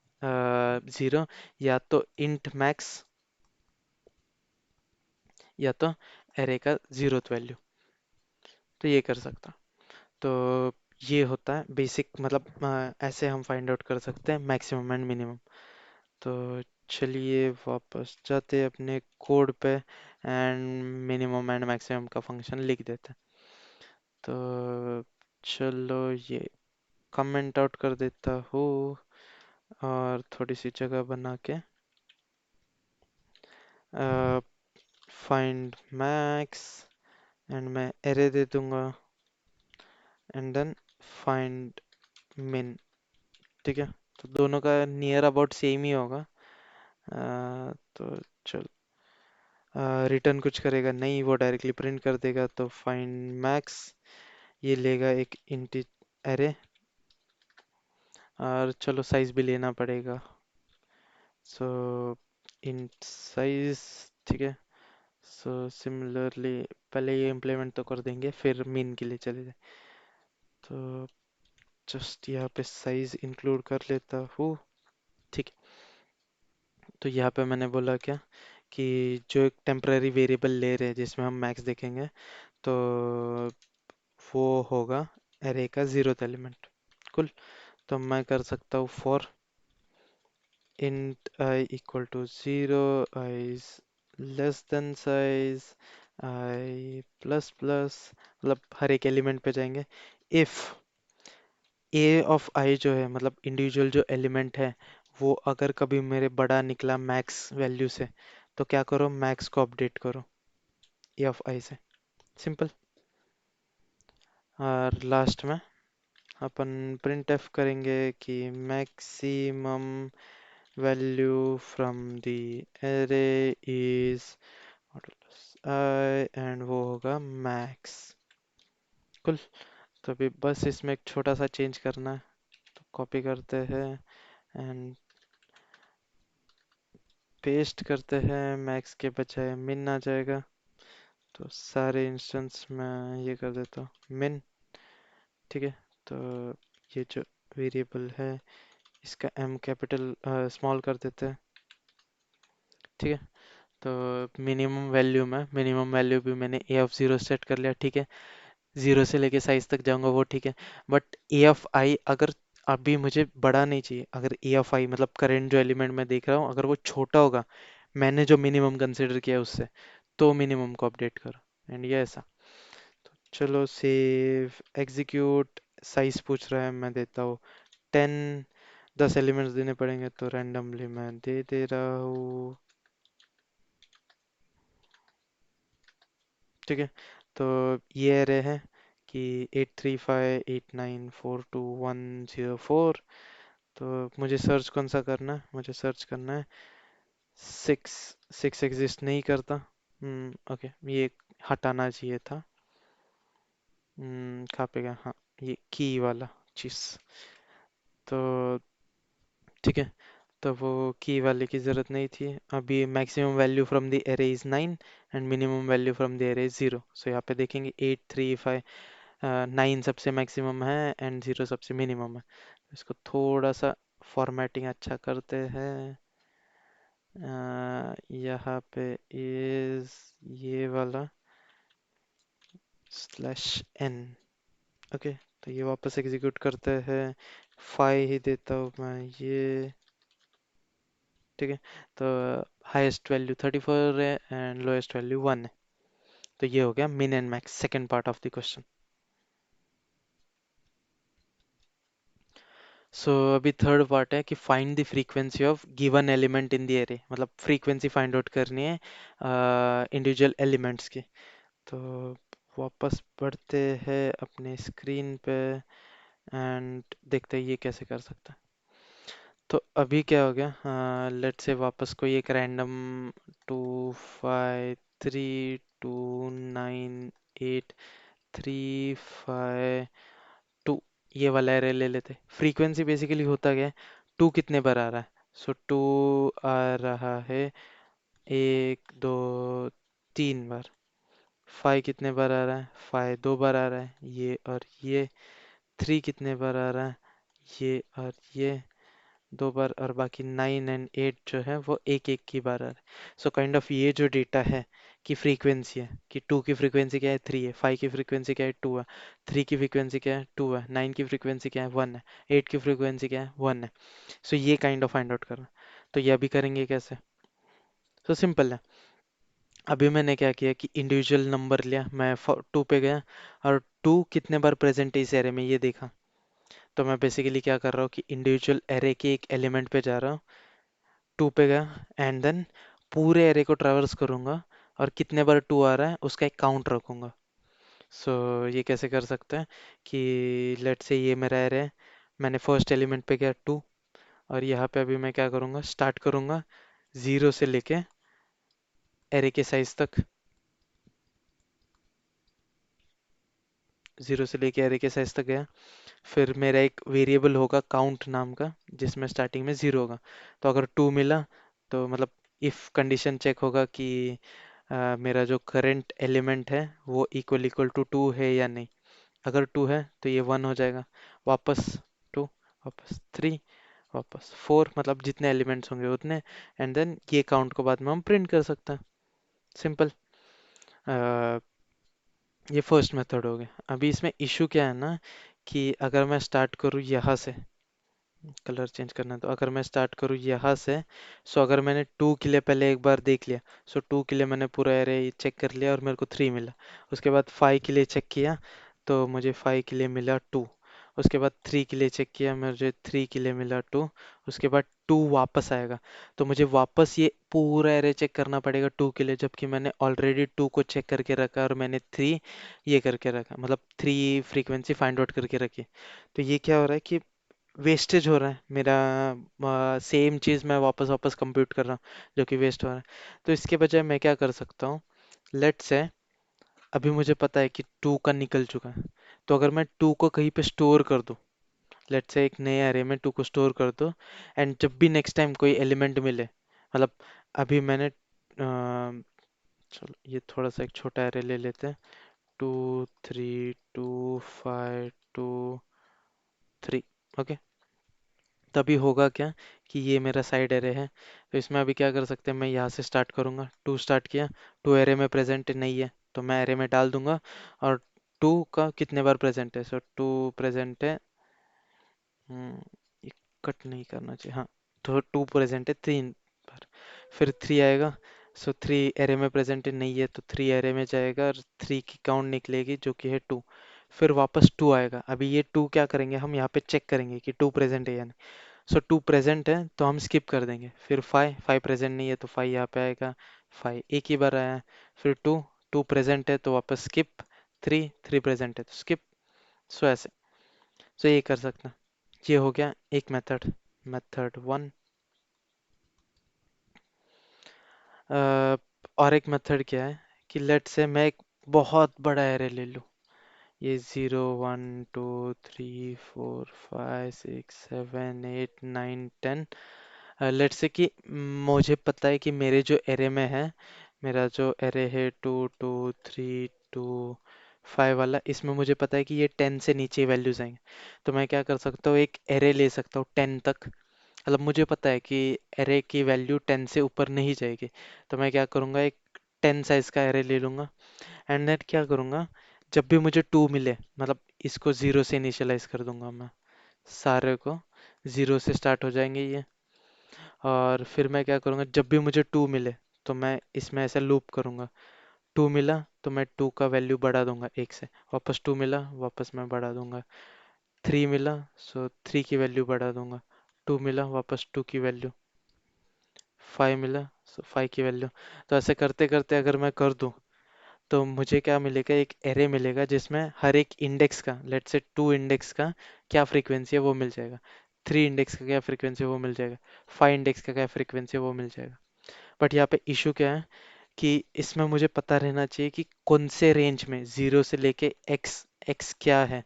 0, या तो इंट मैक्स या तो एरे का 0th वैल्यू, तो ये कर सकता। तो ये होता है बेसिक मतलब ऐसे हम फाइंड आउट कर सकते हैं मैक्सिमम एंड मिनिमम। तो चलिए वापस जाते हैं अपने कोड पे, एंड मिनिमम एंड मैक्सिमम का फंक्शन लिख देते हैं। तो चलो ये कमेंट आउट कर देता हूँ, और थोड़ी सी जगह बना के फाइंड मैक्स, एंड मैं एरे दे दूंगा, एंड देन फाइंड मिन। ठीक है। तो दोनों का नियर अबाउट सेम ही होगा। तो चल, रिटर्न कुछ करेगा नहीं, वो डायरेक्टली प्रिंट कर देगा। तो फाइंड मैक्स ये लेगा एक इंटी एरे, और चलो साइज भी लेना पड़ेगा, सो इंट साइज। ठीक है। सो सिमिलरली पहले ये इम्प्लीमेंट तो कर देंगे फिर मीन के लिए चले जाए। तो जस्ट यहाँ पे साइज इंक्लूड कर लेता हूँ। ठीक है। तो यहाँ पे मैंने बोला क्या कि जो एक टेम्पररी वेरिएबल ले रहे हैं जिसमें हम मैक्स देखेंगे, तो वो होगा एरे का जीरोथ एलिमेंट। कुल। तो मैं कर सकता हूँ for int I equal to 0, I is less than size, I plus plus, मतलब हर एक एलिमेंट पे जाएंगे। if a of i जो है मतलब इंडिविजुअल जो एलिमेंट है वो अगर कभी मेरे बड़ा निकला मैक्स वैल्यू से, तो क्या करो, मैक्स को अपडेट करो a of i से। सिंपल। और लास्ट में अपन प्रिंट एफ करेंगे कि maximum value from the array is I and वो होगा मैक्स। कुल। तो अभी बस इसमें एक छोटा सा चेंज करना है, तो कॉपी करते हैं एंड पेस्ट करते हैं, मैक्स के बजाय मिन आ जाएगा। तो सारे इंस्टेंस में ये कर देता हूँ मिन। ठीक है। तो ये जो वेरिएबल है इसका एम कैपिटल स्मॉल कर देते हैं। ठीक है। तो मिनिमम वैल्यू भी मैंने ए ऑफ ज़ीरो सेट कर लिया। ठीक है। ज़ीरो से लेके साइज तक जाऊंगा वो ठीक है। बट ए ऑफ आई अगर अभी मुझे बड़ा नहीं चाहिए, अगर ए ऑफ आई मतलब करेंट जो एलिमेंट मैं देख रहा हूँ अगर वो छोटा होगा मैंने जो मिनिमम कंसिडर किया है उससे, तो मिनिमम को अपडेट करो एंड ये ऐसा। तो चलो सेव एग्जीक्यूट। साइज पूछ रहा है, मैं देता हूँ 10। 10 एलिमेंट्स देने पड़ेंगे तो रैंडमली मैं दे दे रहा हूँ। ठीक है। तो ये एरे है कि 835894210 4। तो मुझे सर्च कौन सा करना है, मुझे सर्च करना है 6। 6 एग्जिस्ट नहीं करता। ओके, ये हटाना चाहिए था। कहाँ पे गया, हाँ, ये की वाला चीज़। तो ठीक है। तो वो की वाले की ज़रूरत नहीं थी। अभी maximum value from the array is 9 and minimum value from the array is 0। सो यहाँ पे देखेंगे 835 9 सबसे मैक्सिमम है एंड 0 सबसे मिनिमम है। इसको थोड़ा सा फॉर्मेटिंग अच्छा करते हैं। यहाँ पे इज ये वाला स्लैश एन। ओके। तो ये वापस एग्जीक्यूट करते हैं। 5 ही देता हूँ मैं ये। ठीक है। तो हाईएस्ट वैल्यू 34 है एंड लोएस्ट वैल्यू 1 है। तो ये हो गया min and max, second part of the question. So अभी थर्ड पार्ट है कि find the frequency of given element in the array, मतलब फ्रीक्वेंसी फाइंड आउट करनी है इंडिविजुअल एलिमेंट्स की। तो वापस बढ़ते हैं अपने स्क्रीन पे एंड देखते हैं ये कैसे कर सकते हैं। तो अभी क्या हो गया, लेट्स से वापस कोई एक रैंडम 2 5 3 2 9 8 3 5 2 ये वाला एरे ले लेते। फ्रीक्वेंसी बेसिकली होता क्या है, टू कितने बार आ रहा है। सो टू आ रहा है 1 2 3 बार। 5 कितने बार आ रहा है, 5 2 बार आ रहा है, ये और ये। 3 कितने बार आ रहा है, ये और ये 2 बार, और बाकी 9 एंड 8 जो है वो एक एक की बार आ रहा है। सो काइंड ऑफ ये जो डेटा है कि फ्रीक्वेंसी है कि 2 की फ्रीक्वेंसी क्या है, 3 है। 5 की फ्रीक्वेंसी क्या है, 2 है। 3 की फ्रीक्वेंसी क्या है, 2 है। 9 की फ्रीक्वेंसी क्या है, 1 है। 8 की फ्रीक्वेंसी क्या है, 1 है। सो ये काइंड ऑफ फाइंड आउट करना। तो ये अभी करेंगे कैसे। तो सिंपल है। अभी मैंने क्या किया कि इंडिविजुअल नंबर लिया, मैं 2 पे गया और 2 कितने बार प्रेजेंट है इस एरे में ये देखा। तो मैं बेसिकली क्या कर रहा हूँ कि इंडिविजुअल एरे के एक एलिमेंट पे जा रहा हूँ, 2 पे गया एंड देन पूरे एरे को ट्रैवर्स करूंगा और कितने बार 2 आ रहा है उसका एक काउंट रखूंगा। सो ये कैसे कर सकते हैं कि लेट्स से ये मेरा एरे है, मैंने फर्स्ट एलिमेंट पे गया 2 और यहाँ पे अभी मैं क्या करूंगा, स्टार्ट करूंगा 0 से लेके एरे के साइज तक। 0 से लेके एरे के साइज तक गया। फिर मेरा एक वेरिएबल होगा काउंट नाम का जिसमें स्टार्टिंग में 0 होगा। तो अगर 2 मिला तो मतलब इफ कंडीशन चेक होगा कि मेरा जो करंट एलिमेंट है वो इक्वल इक्वल टू 2 है या नहीं। अगर 2 है तो ये 1 हो जाएगा। वापस 2, वापस 3, वापस 4, मतलब जितने एलिमेंट्स होंगे उतने। एंड देन ये काउंट को बाद में हम प्रिंट कर सकते हैं। सिंपल। ये फर्स्ट मेथड हो गया। अभी इसमें इशू क्या है ना, कि अगर मैं स्टार्ट करूँ यहाँ से, कलर चेंज करना है तो अगर मैं स्टार्ट करूँ यहाँ से, सो अगर मैंने टू के लिए पहले एक बार देख लिया, सो टू के लिए मैंने पूरा एरे चेक कर लिया और मेरे को थ्री मिला। उसके बाद फाइव के लिए चेक किया तो मुझे फाइव के लिए मिला टू। उसके बाद थ्री के लिए चेक किया, मुझे थ्री के लिए मिला टू। उसके बाद टू वापस आएगा, तो मुझे वापस ये पूरा एरे चेक करना पड़ेगा टू के लिए, जबकि मैंने ऑलरेडी टू को चेक करके रखा और मैंने थ्री ये करके रखा, मतलब थ्री फ्रीक्वेंसी फाइंड आउट करके रखी। तो ये क्या हो रहा है कि वेस्टेज हो रहा है मेरा, सेम चीज़ मैं वापस वापस कंप्यूट कर रहा हूँ जो कि वेस्ट हो रहा है। तो इसके बजाय मैं क्या कर सकता हूँ, लेट से अभी मुझे पता है कि टू का निकल चुका है, तो अगर मैं टू को कहीं पे स्टोर कर दूँ, लेट से एक नए एरे में टू को स्टोर कर दो, एंड जब भी नेक्स्ट टाइम कोई एलिमेंट मिले, मतलब अभी मैंने चलो ये थोड़ा सा एक छोटा एरे ले लेते हैं, two three two five two three, okay. तभी होगा क्या कि ये मेरा साइड एरे है, तो इसमें अभी क्या कर सकते हैं, मैं यहाँ से स्टार्ट करूँगा, टू स्टार्ट किया, टू एरे में प्रेजेंट नहीं है तो मैं एरे में डाल दूंगा, और टू का कितने बार प्रेजेंट है, सो टू प्रेजेंट है, ये कट नहीं करना चाहिए, हाँ, तो टू प्रेजेंट है तीन बार। फिर थ्री आएगा, सो थ्री एरे में प्रेजेंट नहीं है तो थ्री एरे में जाएगा और थ्री की काउंट निकलेगी जो कि है टू। फिर वापस टू आएगा, अभी ये टू क्या करेंगे, हम यहाँ पे चेक करेंगे कि टू प्रेजेंट है या नहीं। सो टू प्रेजेंट है तो हम स्किप कर देंगे, फिर फाइव, फाइव प्रेजेंट नहीं है तो फाइव यहाँ पे आएगा, फाइव एक ही बार आया है। फिर टू, टू प्रेजेंट है तो वापस स्किप, थ्री, थ्री प्रेजेंट है तो स्किप। सो ऐसे, सो ये कर सकते हैं। ये हो गया एक मेथड, मेथड वन। और एक मेथड क्या है कि लेट से मैं एक बहुत बड़ा एरे ले लूँ, ये zero one two three four five six seven eight nine ten. Let's say कि मुझे पता है कि मेरे जो एरे में है, मेरा जो एरे है two two three two five वाला, इसमें मुझे पता है कि ये टेन से नीचे वैल्यूज आएंगे। तो मैं क्या कर सकता हूँ, एक एरे ले सकता हूँ टेन तक, मतलब मुझे पता है कि एरे की वैल्यू टेन से ऊपर नहीं जाएगी। तो मैं क्या करूँगा, एक टेन साइज का एरे ले लूँगा, एंड देन क्या करूँगा, जब भी मुझे टू मिले, मतलब इसको ज़ीरो से इनिशियलाइज कर दूंगा मैं, सारे को ज़ीरो से स्टार्ट हो जाएंगे ये। और फिर मैं क्या करूँगा, जब भी मुझे टू मिले तो मैं इसमें ऐसा लूप करूँगा, टू मिला तो मैं टू का वैल्यू बढ़ा दूंगा एक से, वापस टू मिला वापस मैं बढ़ा दूंगा, थ्री मिला सो थ्री की वैल्यू बढ़ा दूंगा, टू मिला वापस टू की वैल्यू, फाइव मिला सो फाइव की वैल्यू। तो ऐसे करते करते अगर मैं कर दूं तो मुझे क्या मिलेगा, एक एरे मिलेगा जिसमें हर एक इंडेक्स का, लेट से टू इंडेक्स का क्या फ्रीक्वेंसी है वो मिल जाएगा, थ्री इंडेक्स का क्या फ्रीक्वेंसी है वो मिल जाएगा, फाइव इंडेक्स का क्या फ्रीक्वेंसी है वो मिल जाएगा। बट यहाँ पे इशू क्या है कि इसमें मुझे पता रहना चाहिए कि कौन से रेंज में, जीरो से लेके एक्स, एक्स क्या है,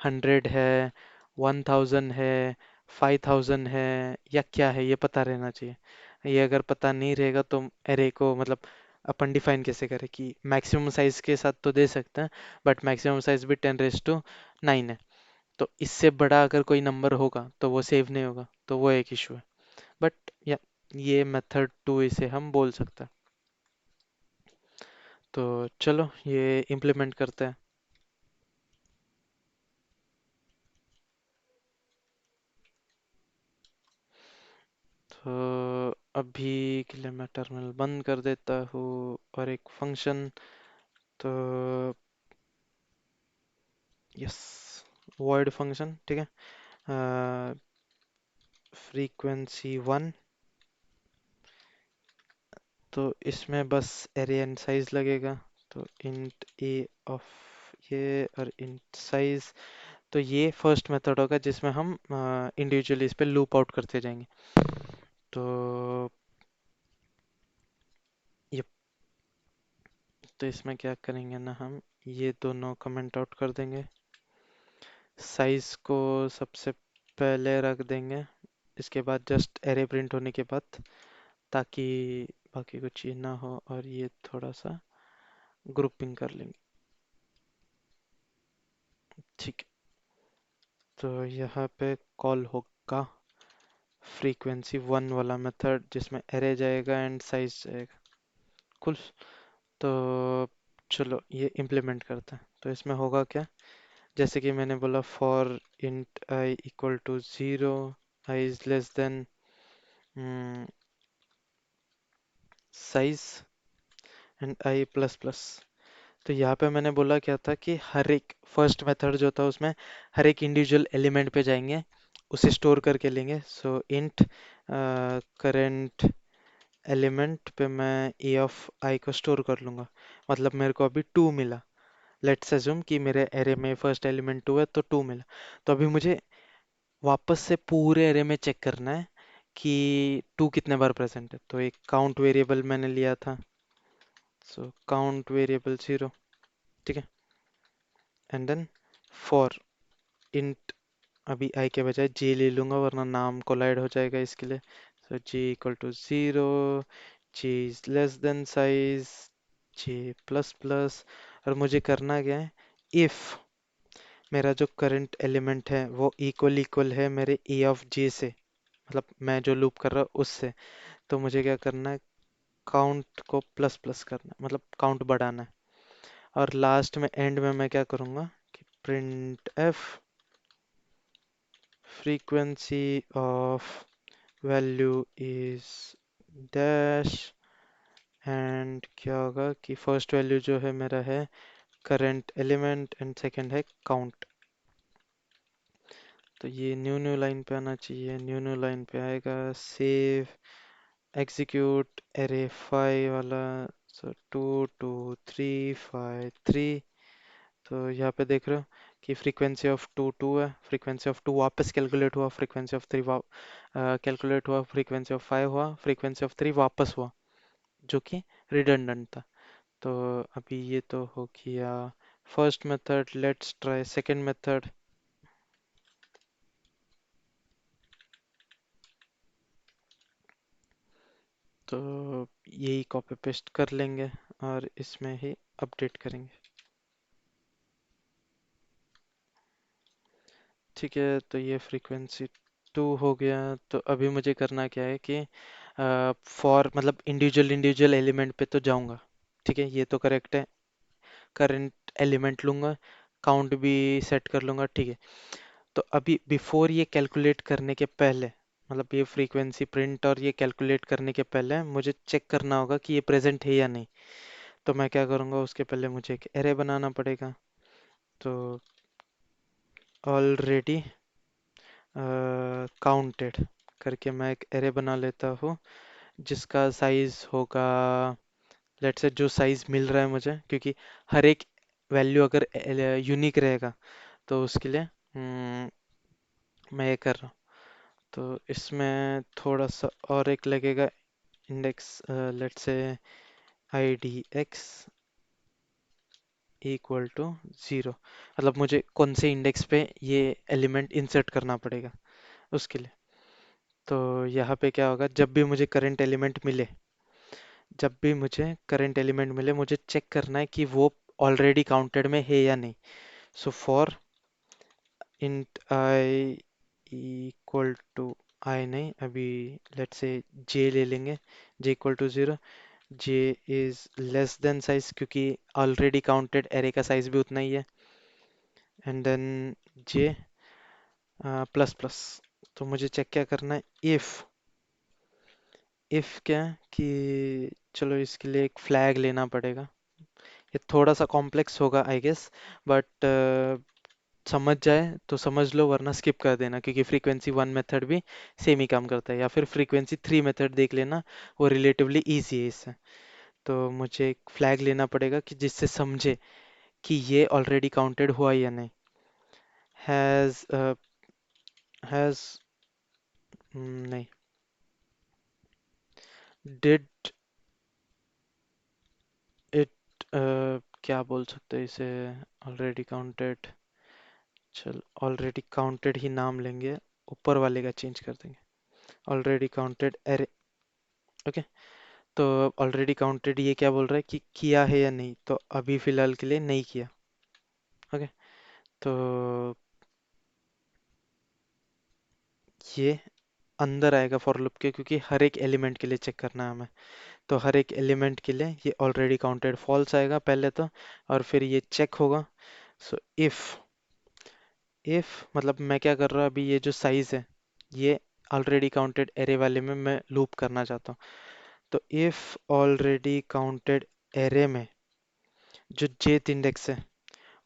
हंड्रेड है, वन थाउजेंड है, फाइव थाउजेंड है, या क्या है, ये पता रहना चाहिए। ये अगर पता नहीं रहेगा तो एरे को, मतलब अपन डिफाइन कैसे करें कि मैक्सिमम साइज के साथ तो दे सकते हैं, बट मैक्सिमम साइज भी टेन रेस टू नाइन है, तो इससे बड़ा अगर कोई नंबर होगा तो वो सेव नहीं होगा, तो वो एक इशू है। बट या ये मेथड टू इसे हम बोल सकते हैं। तो चलो ये इम्प्लीमेंट करते हैं। तो अभी के लिए मैं टर्मिनल बंद कर देता हूँ, और एक फंक्शन, तो यस, वॉइड फंक्शन, ठीक है, फ्रीक्वेंसी वन, तो इसमें बस एरे एंड साइज लगेगा, तो इंट ए ऑफ ये और इंट साइज। तो ये फर्स्ट मेथड होगा जिसमें हम इंडिविजुअली इस पे लूप आउट करते जाएंगे। तो ये, तो इसमें क्या करेंगे ना, हम ये दोनों कमेंट आउट कर देंगे, साइज को सबसे पहले रख देंगे, इसके बाद जस्ट एरे प्रिंट होने के बाद, ताकि बाकी कुछ ये ना हो, और ये थोड़ा सा ग्रुपिंग कर लेंगे, ठीक है। तो यहाँ पे कॉल होगा फ्रीक्वेंसी वन वाला मेथड जिसमें एरे जाएगा एंड साइज जाएगा, कुल। तो चलो ये इम्प्लीमेंट करते हैं। तो इसमें होगा क्या, जैसे कि मैंने बोला for int I equal to zero, I is less than size and I plus plus. तो यहाँ पे मैंने बोला क्या था कि हर एक फर्स्ट मेथड जो था उसमें हर एक इंडिविजुअल एलिमेंट पे जाएंगे, उसे स्टोर करके लेंगे। सो इंट करेंट एलिमेंट पे मैं ए ऑफ आई को स्टोर कर लूँगा। मतलब मेरे को अभी टू मिला। लेट्स अज्यूम कि मेरे एरे में फर्स्ट एलिमेंट टू है तो टू मिला। तो अभी मुझे वापस से पूरे एरे में चेक करना है कि टू कितने बार प्रेजेंट है। तो एक काउंट वेरिएबल मैंने लिया था, सो काउंट वेरिएबल जीरो। ठीक है। एंड देन फॉर इंट, अभी आई के बजाय जे ले लूंगा वरना नाम कोलाइड हो जाएगा इसके लिए। So J equal to zero, J is less than size, J plus plus. और मुझे करना क्या है, इफ मेरा जो करंट एलिमेंट है वो इक्वल इक्वल है मेरे ए ऑफ जे से, मतलब मैं जो लूप कर रहा हूँ उससे, तो मुझे क्या करना है, काउंट को प्लस प्लस करना है, मतलब काउंट बढ़ाना है। और लास्ट में एंड में मैं क्या करूँगा कि print F frequency of value is dash. And क्या होगा कि फर्स्ट वैल्यू जो है मेरा है करंट एलिमेंट एंड सेकंड है काउंट। तो ये न्यू न्यू लाइन पे आना चाहिए, न्यू न्यू लाइन पे आएगा। सेव एग्जीक्यूट एरे 5 वाला। सो 2 2 3 5 3। तो यहाँ पे देख रहे हो कि फ्रीक्वेंसी ऑफ टू टू है, फ्रीक्वेंसी ऑफ टू वापस कैलकुलेट हुआ, फ्रीक्वेंसी ऑफ थ्री कैलकुलेट हुआ, फ्रीक्वेंसी ऑफ फाइव हुआ, फ्रीक्वेंसी ऑफ थ्री वापस हुआ, जो कि रिडंडेंट था। तो अभी ये तो हो गया first method. Let's try second method. तो यही कॉपी पेस्ट कर लेंगे और इसमें ही अपडेट करेंगे। ठीक है, तो ये फ्रीक्वेंसी टू हो गया। तो अभी मुझे करना क्या है कि फॉर मतलब इंडिविजुअल इंडिविजुअल एलिमेंट पे तो जाऊंगा। ठीक है, ये तो करेक्ट है। करंट एलिमेंट लूंगा, काउंट भी सेट कर लूंगा। ठीक है। तो अभी बिफोर ये कैलकुलेट करने के पहले, मतलब ये फ्रीक्वेंसी प्रिंट और ये कैलकुलेट करने के पहले मुझे चेक करना होगा कि ये प्रेजेंट है या नहीं। तो मैं क्या करूँगा, उसके पहले मुझे एक एरे बनाना पड़ेगा। तो ऑलरेडी काउंटेड करके मैं एक एरे बना लेता हूँ जिसका साइज होगा, लेट्स से जो साइज मिल रहा है मुझे, क्योंकि हर एक वैल्यू अगर यूनिक रहेगा तो उसके लिए मैं ये कर रहा हूँ। तो इसमें थोड़ा सा और एक लगेगा index, let's say I D X equal to zero. मतलब मुझे कौन से इंडेक्स पे ये एलिमेंट इंसर्ट करना पड़ेगा उसके लिए। तो यहाँ पे क्या होगा, जब भी मुझे करंट एलिमेंट मिले मुझे चेक करना है कि वो ऑलरेडी काउंटेड में है या नहीं। So for int I equal to, I नहीं, अभी लेट्स से जे ले लेंगे, J equal to zero, J is less than size, क्योंकि ऑलरेडी काउंटेड एरे का साइज भी उतना ही है। And then J plus plus. तो मुझे चेक क्या करना है, इफ क्या कि चलो इसके लिए एक फ्लैग लेना पड़ेगा। ये थोड़ा सा कॉम्प्लेक्स होगा आई गेस, बट समझ जाए तो समझ लो वरना स्किप कर देना, क्योंकि फ्रीक्वेंसी वन मेथड भी सेम ही काम करता है। या फिर फ्रीक्वेंसी थ्री मेथड देख लेना, वो रिलेटिवली ईजी है इससे। तो मुझे एक फ्लैग लेना पड़ेगा कि जिससे समझे कि ये ऑलरेडी काउंटेड हुआ या नहीं। हैज़ हैज़ नहीं, डिड इट, क्या बोल सकते हैं इसे, ऑलरेडी काउंटेड। चल ऑलरेडी काउंटेड ही नाम लेंगे, ऊपर वाले का चेंज कर देंगे, ऑलरेडी काउंटेड एरे। ओके। तो ऑलरेडी काउंटेड ये क्या बोल रहा है कि किया है या नहीं, तो अभी फिलहाल के लिए नहीं किया। ओके। तो ये अंदर आएगा फॉर लूप के, क्योंकि हर एक एलिमेंट के लिए चेक करना है हमें। तो हर एक एलिमेंट के लिए ये ऑलरेडी काउंटेड फॉल्स आएगा पहले तो, और फिर ये चेक होगा। सो इफ इफ मतलब मैं क्या कर रहा हूँ अभी, ये जो साइज है ये ऑलरेडी काउंटेड एरे वाले में मैं लूप करना चाहता हूँ। तो इफ ऑलरेडी काउंटेड एरे में जो jth इंडेक्स है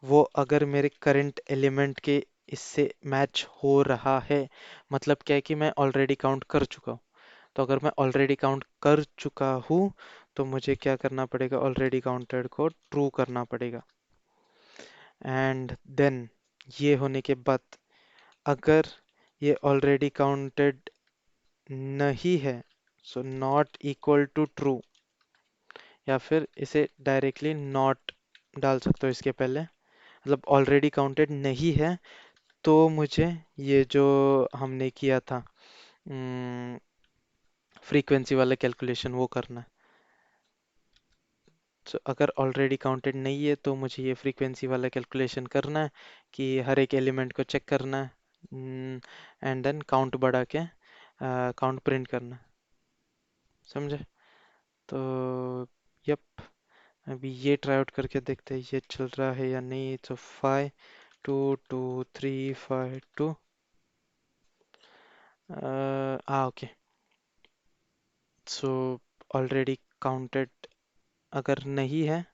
वो अगर मेरे करंट एलिमेंट के इससे मैच हो रहा है, मतलब क्या है कि मैं ऑलरेडी काउंट कर चुका हूँ। तो अगर मैं ऑलरेडी काउंट कर चुका हूँ तो मुझे क्या करना पड़ेगा, ऑलरेडी काउंटेड को ट्रू करना पड़ेगा। एंड देन ये होने के बाद अगर ये ऑलरेडी काउंटेड नहीं है, so not equal to true, या फिर इसे डायरेक्टली नॉट डाल सकते हो इसके पहले। मतलब ऑलरेडी काउंटेड नहीं है तो मुझे ये जो हमने किया था फ्रीक्वेंसी वाला कैलकुलेशन वो करना है। तो अगर ऑलरेडी काउंटेड नहीं है तो मुझे ये फ्रीक्वेंसी वाला कैलकुलेशन करना है कि हर एक एलिमेंट को चेक करना है, एंड देन काउंट बढ़ा के काउंट प्रिंट करना है। समझे? तो यप, अभी ये ट्राई आउट करके देखते हैं ये चल रहा है या नहीं। तो 5 2 2 3 5 2, ओके। सो ऑलरेडी काउंटेड अगर नहीं है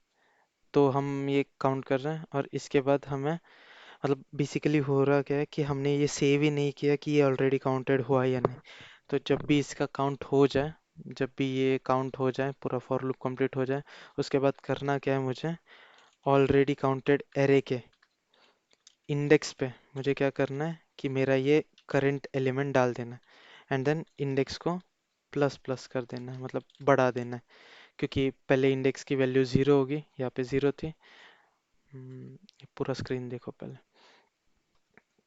तो हम ये काउंट कर रहे हैं, और इसके बाद हमें मतलब बेसिकली हो रहा क्या है कि हमने ये सेव ही नहीं किया कि ये ऑलरेडी काउंटेड हुआ या नहीं। तो जब भी इसका काउंट हो जाए, जब भी ये काउंट हो जाए, पूरा फॉर लूप कंप्लीट हो जाए, उसके बाद करना क्या है, मुझे ऑलरेडी काउंटेड एरे के इंडेक्स पे मुझे क्या करना है कि मेरा ये करंट एलिमेंट डाल देना है, एंड देन इंडेक्स को प्लस प्लस कर देना है, मतलब बढ़ा देना है। क्योंकि पहले इंडेक्स की वैल्यू ज़ीरो होगी, यहाँ पे ज़ीरो थी। ये पूरा स्क्रीन देखो पहले।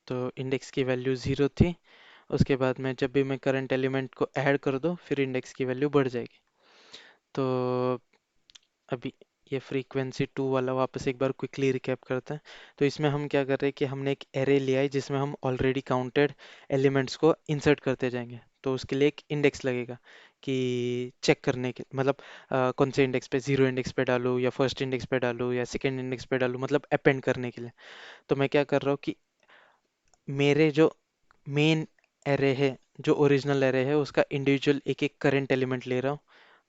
तो इंडेक्स की वैल्यू ज़ीरो थी, उसके बाद में जब भी मैं करंट एलिमेंट को ऐड कर दो फिर इंडेक्स की वैल्यू बढ़ जाएगी। तो अभी ये फ्रीक्वेंसी टू वाला वापस एक बार क्विकली रिकैप करते हैं। तो इसमें हम क्या कर रहे हैं कि हमने एक एरे लिया है जिसमें हम ऑलरेडी काउंटेड एलिमेंट्स को इंसर्ट करते जाएंगे। तो उसके लिए एक इंडेक्स लगेगा कि चेक करने के, मतलब कौन से इंडेक्स पे, जीरो इंडेक्स पे डालूँ या फर्स्ट इंडेक्स पे डालूँ या सेकेंड इंडेक्स पे डालूँ, मतलब अपेंड करने के लिए। तो मैं क्या कर रहा हूँ कि मेरे जो मेन एरे है, जो ओरिजिनल एरे है, उसका इंडिविजुअल एक एक करंट एलिमेंट ले रहा हूँ,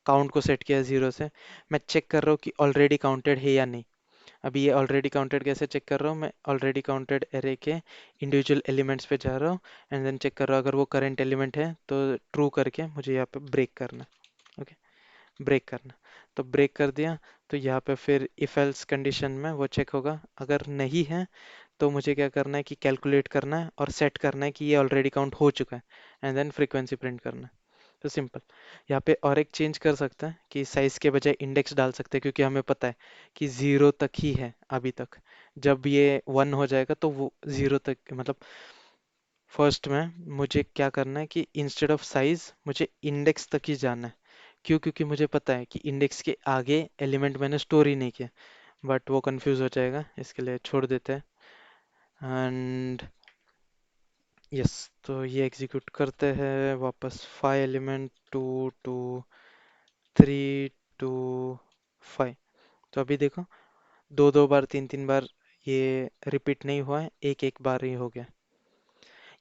काउंट को सेट किया जीरो से। मैं चेक कर रहा हूँ कि ऑलरेडी काउंटेड है या नहीं। अभी ये ऑलरेडी काउंटेड कैसे चेक कर रहा हूँ, मैं ऑलरेडी काउंटेड एरे के इंडिविजुअल एलिमेंट्स पे जा रहा हूँ, एंड देन चेक कर रहा हूँ अगर वो करंट एलिमेंट है तो ट्रू करके मुझे यहाँ पे ब्रेक करना है। ओके, ब्रेक करना। तो ब्रेक कर दिया, तो यहाँ पे फिर इफ एल्स कंडीशन में वो चेक होगा। अगर नहीं है तो मुझे क्या करना है कि कैलकुलेट करना है और सेट करना है कि ये ऑलरेडी काउंट हो चुका है, एंड देन फ्रीक्वेंसी प्रिंट करना है। तो सिंपल। यहाँ पे और एक चेंज कर सकते हैं कि साइज के बजाय इंडेक्स डाल सकते हैं, क्योंकि हमें पता है कि जीरो तक ही है अभी तक। जब ये वन हो जाएगा तो वो जीरो तक, मतलब फर्स्ट में मुझे क्या करना है कि इंस्टेड ऑफ साइज मुझे इंडेक्स तक ही जाना है। क्यों? क्योंकि मुझे पता है कि इंडेक्स के आगे एलिमेंट मैंने स्टोर ही नहीं किया, बट वो कंफ्यूज हो जाएगा, इसके लिए छोड़ देते हैं। एंड यस, तो ये एग्जीक्यूट करते हैं वापस। 5 एलिमेंट 2 2 3 2 5। तो अभी देखो, दो दो बार, तीन तीन बार ये रिपीट नहीं हुआ है, एक एक बार ही हो गया।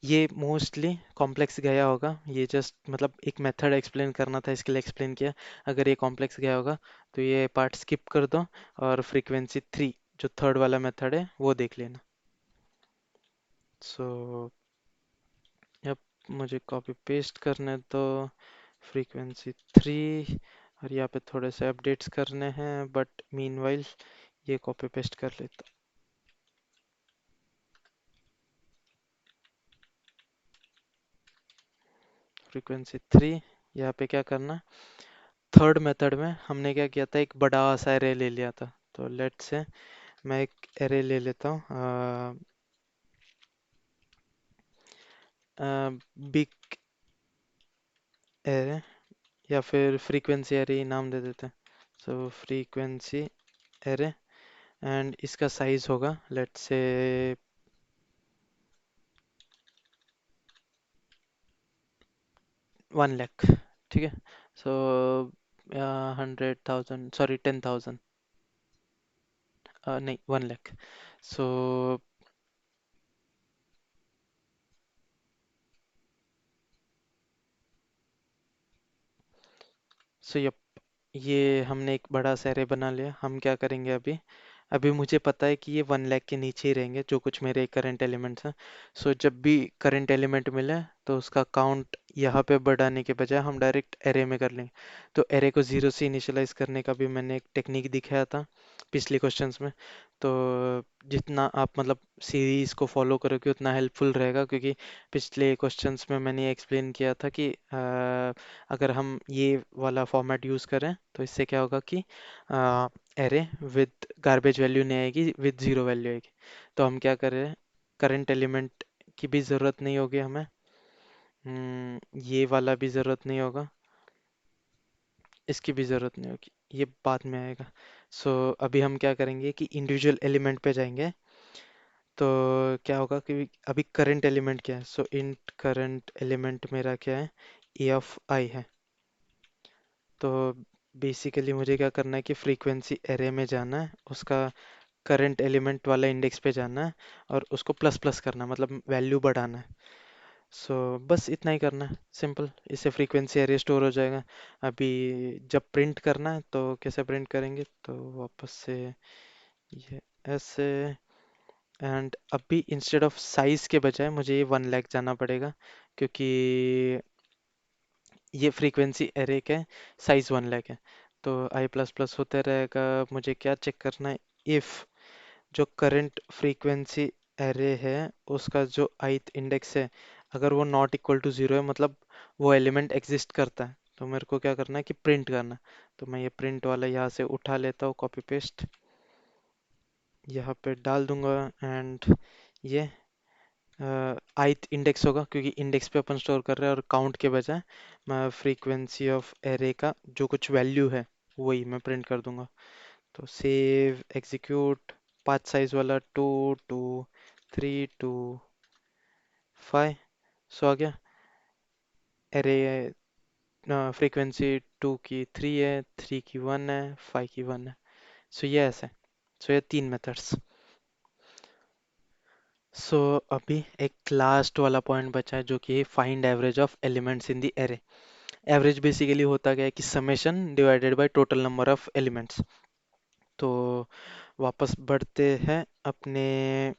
ये मोस्टली कॉम्प्लेक्स गया होगा, ये जस्ट मतलब एक मेथड एक्सप्लेन करना था इसके लिए एक्सप्लेन किया। अगर ये कॉम्प्लेक्स गया होगा तो ये पार्ट स्किप कर दो, और फ्रीक्वेंसी थ्री जो थर्ड वाला मेथड है वो देख लेना। सो अब मुझे कॉपी पेस्ट करने दो फ्रीक्वेंसी थ्री, और यहाँ पे थोड़े से अपडेट्स करने हैं, बट मीनवाइल ये कॉपी पेस्ट कर लेता। फ्रीक्वेंसी थ्री, यहाँ पे क्या करना, थर्ड मेथड में हमने क्या किया था, एक बड़ा सा एरे ले लिया था। तो लेट से मैं एक एरे ले लेता हूँ, बिग एरे, या फिर फ्रीक्वेंसी एरे ही नाम दे देते हैं। सो फ्रीक्वेंसी एरे, एंड इसका साइज होगा लेट से वन लाख, ठीक है। सो 100,000, सॉरी 10,000, नहीं 1 लाख। सो सो ये हमने एक बड़ा सा array बना लिया। हम क्या करेंगे अभी, अभी मुझे पता है कि ये 1 लाख के नीचे ही रहेंगे जो कुछ मेरे करंट एलिमेंट्स हैं। सो जब भी करंट एलिमेंट मिले तो उसका काउंट यहाँ पे बढ़ाने के बजाय हम डायरेक्ट एरे में कर लेंगे। तो एरे को जीरो से इनिशियलाइज करने का भी मैंने एक टेक्निक दिखाया था पिछले क्वेश्चंस में। तो जितना आप मतलब सीरीज को फॉलो करोगे उतना हेल्पफुल रहेगा, क्योंकि पिछले क्वेश्चंस में मैंने एक्सप्लेन किया था कि अगर हम ये वाला फॉर्मेट यूज़ करें तो इससे क्या होगा कि एरे विद गार्बेज वैल्यू नहीं आएगी, विद ज़ीरो वैल्यू आएगी। तो हम क्या कर रहे हैं, करंट एलिमेंट की भी ज़रूरत नहीं होगी हमें। ये वाला भी ज़रूरत नहीं होगा, इसकी भी ज़रूरत नहीं होगी, ये बाद में आएगा। सो अभी हम क्या करेंगे कि इंडिविजुअल एलिमेंट पे जाएंगे। तो क्या होगा कि अभी करंट एलिमेंट क्या है, सो इंट करंट एलिमेंट मेरा क्या है, ए ऑफ आई है। तो बेसिकली मुझे क्या करना है कि फ्रीक्वेंसी एरे में जाना है, उसका करंट एलिमेंट वाला इंडेक्स पे जाना है और उसको प्लस प्लस करना है, मतलब वैल्यू बढ़ाना है। सो बस इतना ही करना है, सिंपल। इससे फ्रीक्वेंसी एरे स्टोर हो जाएगा। अभी जब प्रिंट करना है तो कैसे प्रिंट करेंगे, तो वापस से ये ऐसे। एंड अभी इंस्टेड ऑफ साइज के बजाय मुझे ये 1 लाख जाना पड़ेगा, क्योंकि ये फ्रीक्वेंसी एरे का साइज 1 लाख है। तो आई प्लस प्लस होते रहेगा। मुझे क्या चेक करना है, इफ़ जो करंट फ्रीक्वेंसी एरे है उसका जो ith इंडेक्स है, अगर वो नॉट इक्वल टू ज़ीरो है, मतलब वो एलिमेंट एग्जिस्ट करता है, तो मेरे को क्या करना है कि प्रिंट करना है। तो मैं ये प्रिंट वाला यहाँ से उठा लेता हूँ, कॉपी पेस्ट यहाँ पे डाल दूंगा। एंड ये ith इंडेक्स होगा, क्योंकि इंडेक्स पे अपन स्टोर कर रहे हैं, और काउंट के बजाय मैं फ्रीक्वेंसी ऑफ एरे का जो कुछ वैल्यू है वही मैं प्रिंट कर दूंगा। तो सेव एग्जीक्यूट, पाथ साइज वाला 2 2 3 2 5। सो आ गया एरे। फ्रीक्वेंसी 2 की 3 है, 3 की 1 है, 5 की 1 है। सो ये ऐसे, सो ये तीन मेथड्स। सो अभी एक लास्ट वाला पॉइंट बचा है, जो कि find average of elements in the array. Average basically होता क्या है कि summation divided by total number of elements. तो वापस बढ़ते हैं अपने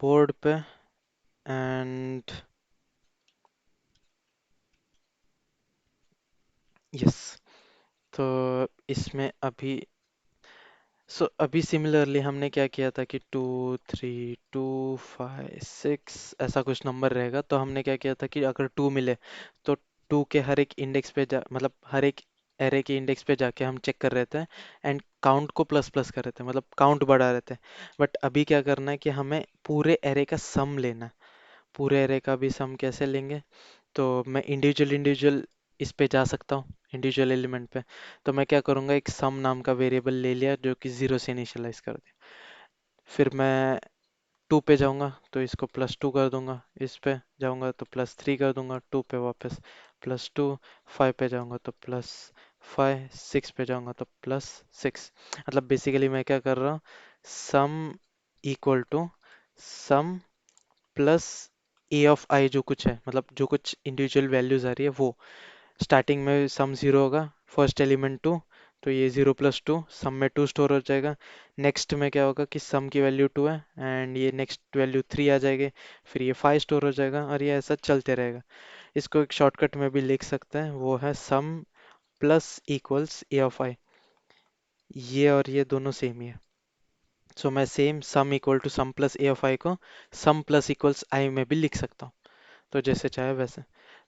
बोर्ड पे। एंड यस, तो इसमें अभी सिमिलरली हमने क्या किया था कि 2 3 2 5 6 ऐसा कुछ नंबर रहेगा। तो हमने क्या किया था कि अगर 2 मिले तो टू के हर एक इंडेक्स पे जा, मतलब हर एक एरे के इंडेक्स पे जाके हम चेक कर रहे थे, एंड काउंट को प्लस प्लस कर रहे थे, मतलब काउंट बढ़ा रहे थे। बट अभी क्या करना है कि हमें पूरे एरे का सम लेना है। पूरे एरे का भी सम कैसे लेंगे, तो मैं इंडिविजुअल इंडिविजुअल इस पे जा सकता हूँ, इंडिविजुअल एलिमेंट पे। तो मैं क्या करूँगा, एक सम नाम का वेरिएबल ले लिया जो कि ज़ीरो से इनिशियलाइज कर दिया। फिर मैं 2 पे जाऊँगा तो इसको +2 कर दूंगा, इस पे जाऊँगा तो +3 कर दूंगा, 2 पे वापस +2, 5 पे जाऊँगा तो +5, 6 पे जाऊँगा तो +6। मतलब बेसिकली मैं क्या कर रहा हूँ, sum equal to sum plus A of I जो कुछ है, मतलब जो कुछ इंडिविजुअल वैल्यूज आ रही है वो। स्टार्टिंग में सम जीरो होगा, फर्स्ट एलिमेंट 2, तो ये 0 + 2, सम में 2 स्टोर हो जाएगा। नेक्स्ट में क्या होगा कि सम की वैल्यू 2 है, एंड ये नेक्स्ट वैल्यू 3 आ जाएगी, फिर ये 5 स्टोर हो जाएगा, और ये ऐसा चलते रहेगा। इसको एक शॉर्टकट में भी लिख सकते हैं, वो है sum plus equals A of I. ये और ये दोनों सेम ही है। सो मैं same sum equal to sum plus A of I को सम प्लस इक्वल्स आई में भी लिख सकता हूँ। तो जैसे चाहे वैसे।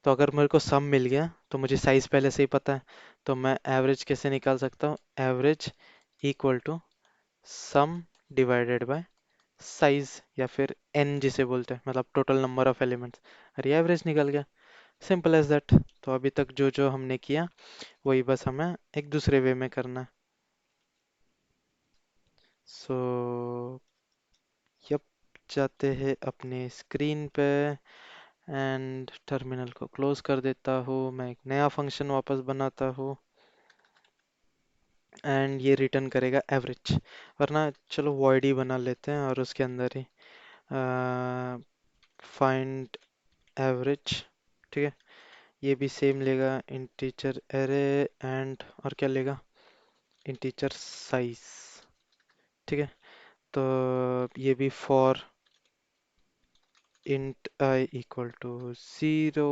तो अगर मेरे को सम मिल गया तो मुझे साइज पहले से ही पता है, तो मैं एवरेज कैसे निकाल सकता हूँ, average equal to sum divided by size, या फिर एन जिसे बोलते हैं, मतलब टोटल नंबर ऑफ एलिमेंट्स। अरे एवरेज निकल गया, सिंपल एज दैट। तो अभी तक जो जो हमने किया वही बस हमें एक दूसरे वे में करना है। सो यप, जाते हैं अपने स्क्रीन पे एंड टर्मिनल को क्लोज कर देता हूँ। मैं एक नया फंक्शन वापस बनाता हूँ एंड ये रिटर्न करेगा एवरेज। वरना चलो वॉइड ही बना लेते हैं और उसके अंदर ही फाइंड एवरेज। ठीक है, ये भी सेम लेगा इंटीजर एरे एंड और क्या लेगा, इंटीजर साइज। ठीक है, तो ये भी for int I equal to 0,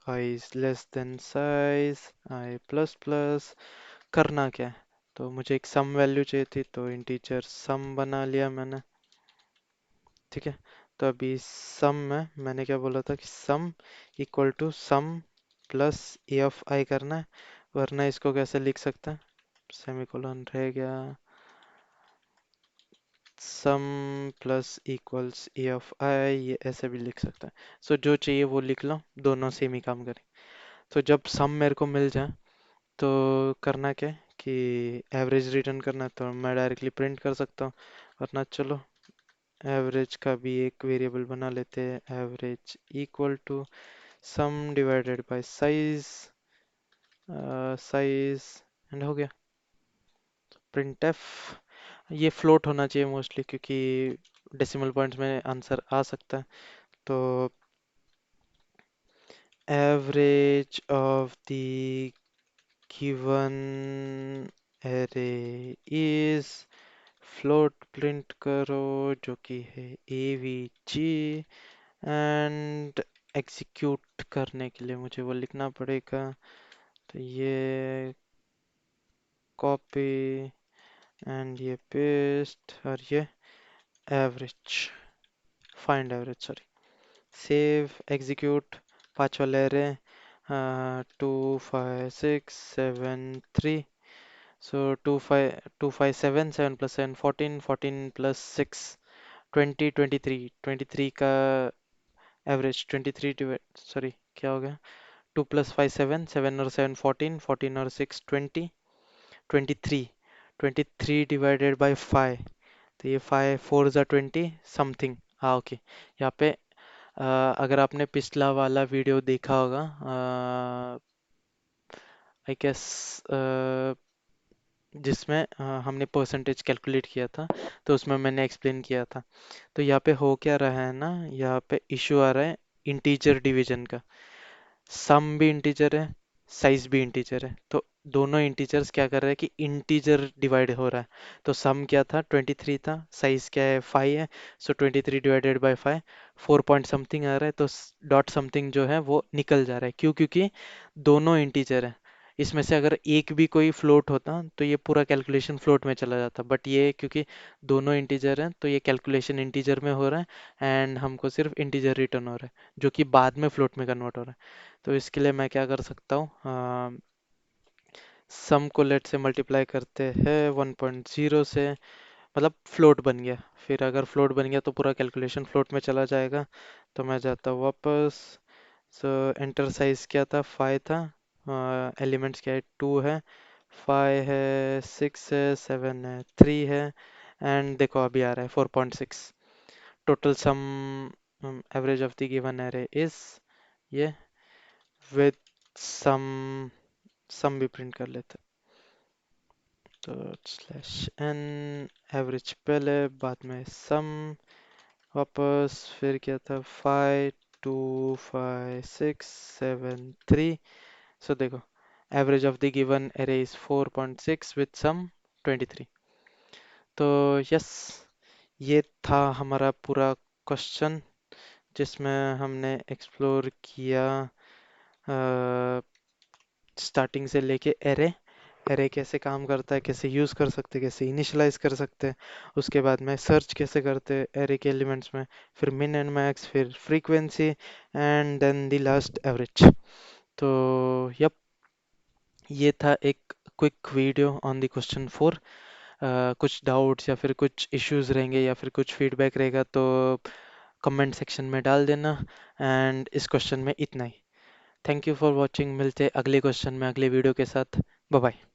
I is less than size, I plus plus। करना क्या है, तो मुझे एक सम वैल्यू चाहिए थी तो इंटीजर सम बना लिया मैंने। ठीक है, तो अभी सम में मैंने क्या बोला था कि sum equal to sum plus A of I करना है, वरना इसको कैसे लिख सकते हैं, सेमीकोलन रह गया, सम plus equals A of I, ये ऐसे भी लिख सकते हैं। सो जो चाहिए वो लिख लो, दोनों सेम ही काम करें। तो जब सम मेरे को मिल जाए तो करना क्या है कि एवरेज रिटर्न करना है, तो मैं डायरेक्टली प्रिंट कर सकता हूँ। वरना चलो एवरेज का भी एक वेरिएबल बना लेते हैं, average equal to sum divided by size, size and हो गया प्रिंट एफ। ये फ्लोट होना चाहिए मोस्टली, क्योंकि डेसिमल पॉइंट्स में आंसर आ सकता है। तो average of the given array is, float print करो जो कि है avg, एंड एग्जीक्यूट करने के लिए मुझे वो लिखना पड़ेगा। तो ये कॉपी एंड ये पेस्ट और ये average, find average sorry, save execute, पांच वाले एरे 2 5 6 7 3। सो 2 5 2 5 7, 7 + 7 14, 14 + 6 20 23 का एवरेज 23 डिवाइड, सॉरी क्या हो गया, 2 + 5 7, 7 और 7 14, 14 और 6 20, 23, 23 डिवाइडेड बाय 5। तो ये 5 4 ज़ा 20 समथिंग। हाँ ओके, यहाँ पे अगर आपने पिछला वाला वीडियो देखा होगा, आई गेस, जिसमें हमने परसेंटेज कैलकुलेट किया था, तो उसमें मैंने एक्सप्लेन किया था। तो यहाँ पे हो क्या रहा है ना, यहाँ पे इशू आ रहा है इंटीजर डिवीजन का। सम भी इंटीजर है, साइज भी इंटीजर है, तो दोनों इंटीजर्स क्या कर रहे हैं कि इंटीजर डिवाइड हो रहा है। तो सम क्या था 23 था, साइज क्या है 5 है, सो 23 डिवाइडेड बाय 5 4 पॉइंट समथिंग आ रहा है, तो डॉट समथिंग जो है वो निकल जा रहा है। क्यों? क्योंकि दोनों इंटीजर है। इसमें से अगर एक भी कोई फ्लोट होता तो ये पूरा कैलकुलेशन फ्लोट में चला जाता, बट ये क्योंकि दोनों इंटीजर हैं तो ये कैलकुलेशन इंटीजर में हो रहा है एंड हमको सिर्फ इंटीजर रिटर्न हो रहा है, जो कि बाद में फ्लोट में कन्वर्ट हो रहा है। तो इसके लिए मैं क्या कर सकता हूँ, सम को लेट से मल्टीप्लाई करते हैं 1.0 से, मतलब फ्लोट बन गया। फिर अगर फ्लोट बन गया तो पूरा कैलकुलेशन फ्लोट में चला जाएगा। तो मैं जाता हूँ वापस। सो एंटर साइज क्या था, 5 था, एलिमेंट्स क्या है, 2 है, 5 है, 6 है, 7 है, 3 है, एंड देखो अभी आ रहा है 4.6। Total sum average of the given array is ये, विद सम, सम भी प्रिंट कर लेते हैं। तो स्लैश एन, एवरेज पहले, बाद में सम, वापस फिर क्या था 5 2 5 6 7 3। सो देखो average of the given array is 4.6 with sum 23। तो यस, ये था हमारा पूरा क्वेश्चन, जिसमें हमने एक्सप्लोर किया स्टार्टिंग से लेके एरे, एरे कैसे काम करता है, कैसे यूज़ कर सकते हैं, कैसे इनिशियलाइज कर सकते हैं, उसके बाद में सर्च कैसे करते हैं एरे के एलिमेंट्स में, फिर मिन एंड मैक्स, फिर frequency, and then the last average. तो यप, ये था एक quick video on the question 4। कुछ डाउट्स या फिर कुछ इश्यूज रहेंगे या फिर कुछ फीडबैक रहेगा तो कमेंट सेक्शन में डाल देना। एंड इस क्वेश्चन में इतना ही। थैंक यू फॉर वॉचिंग, मिलते हैं अगले क्वेश्चन में अगले वीडियो के साथ। Bye bye.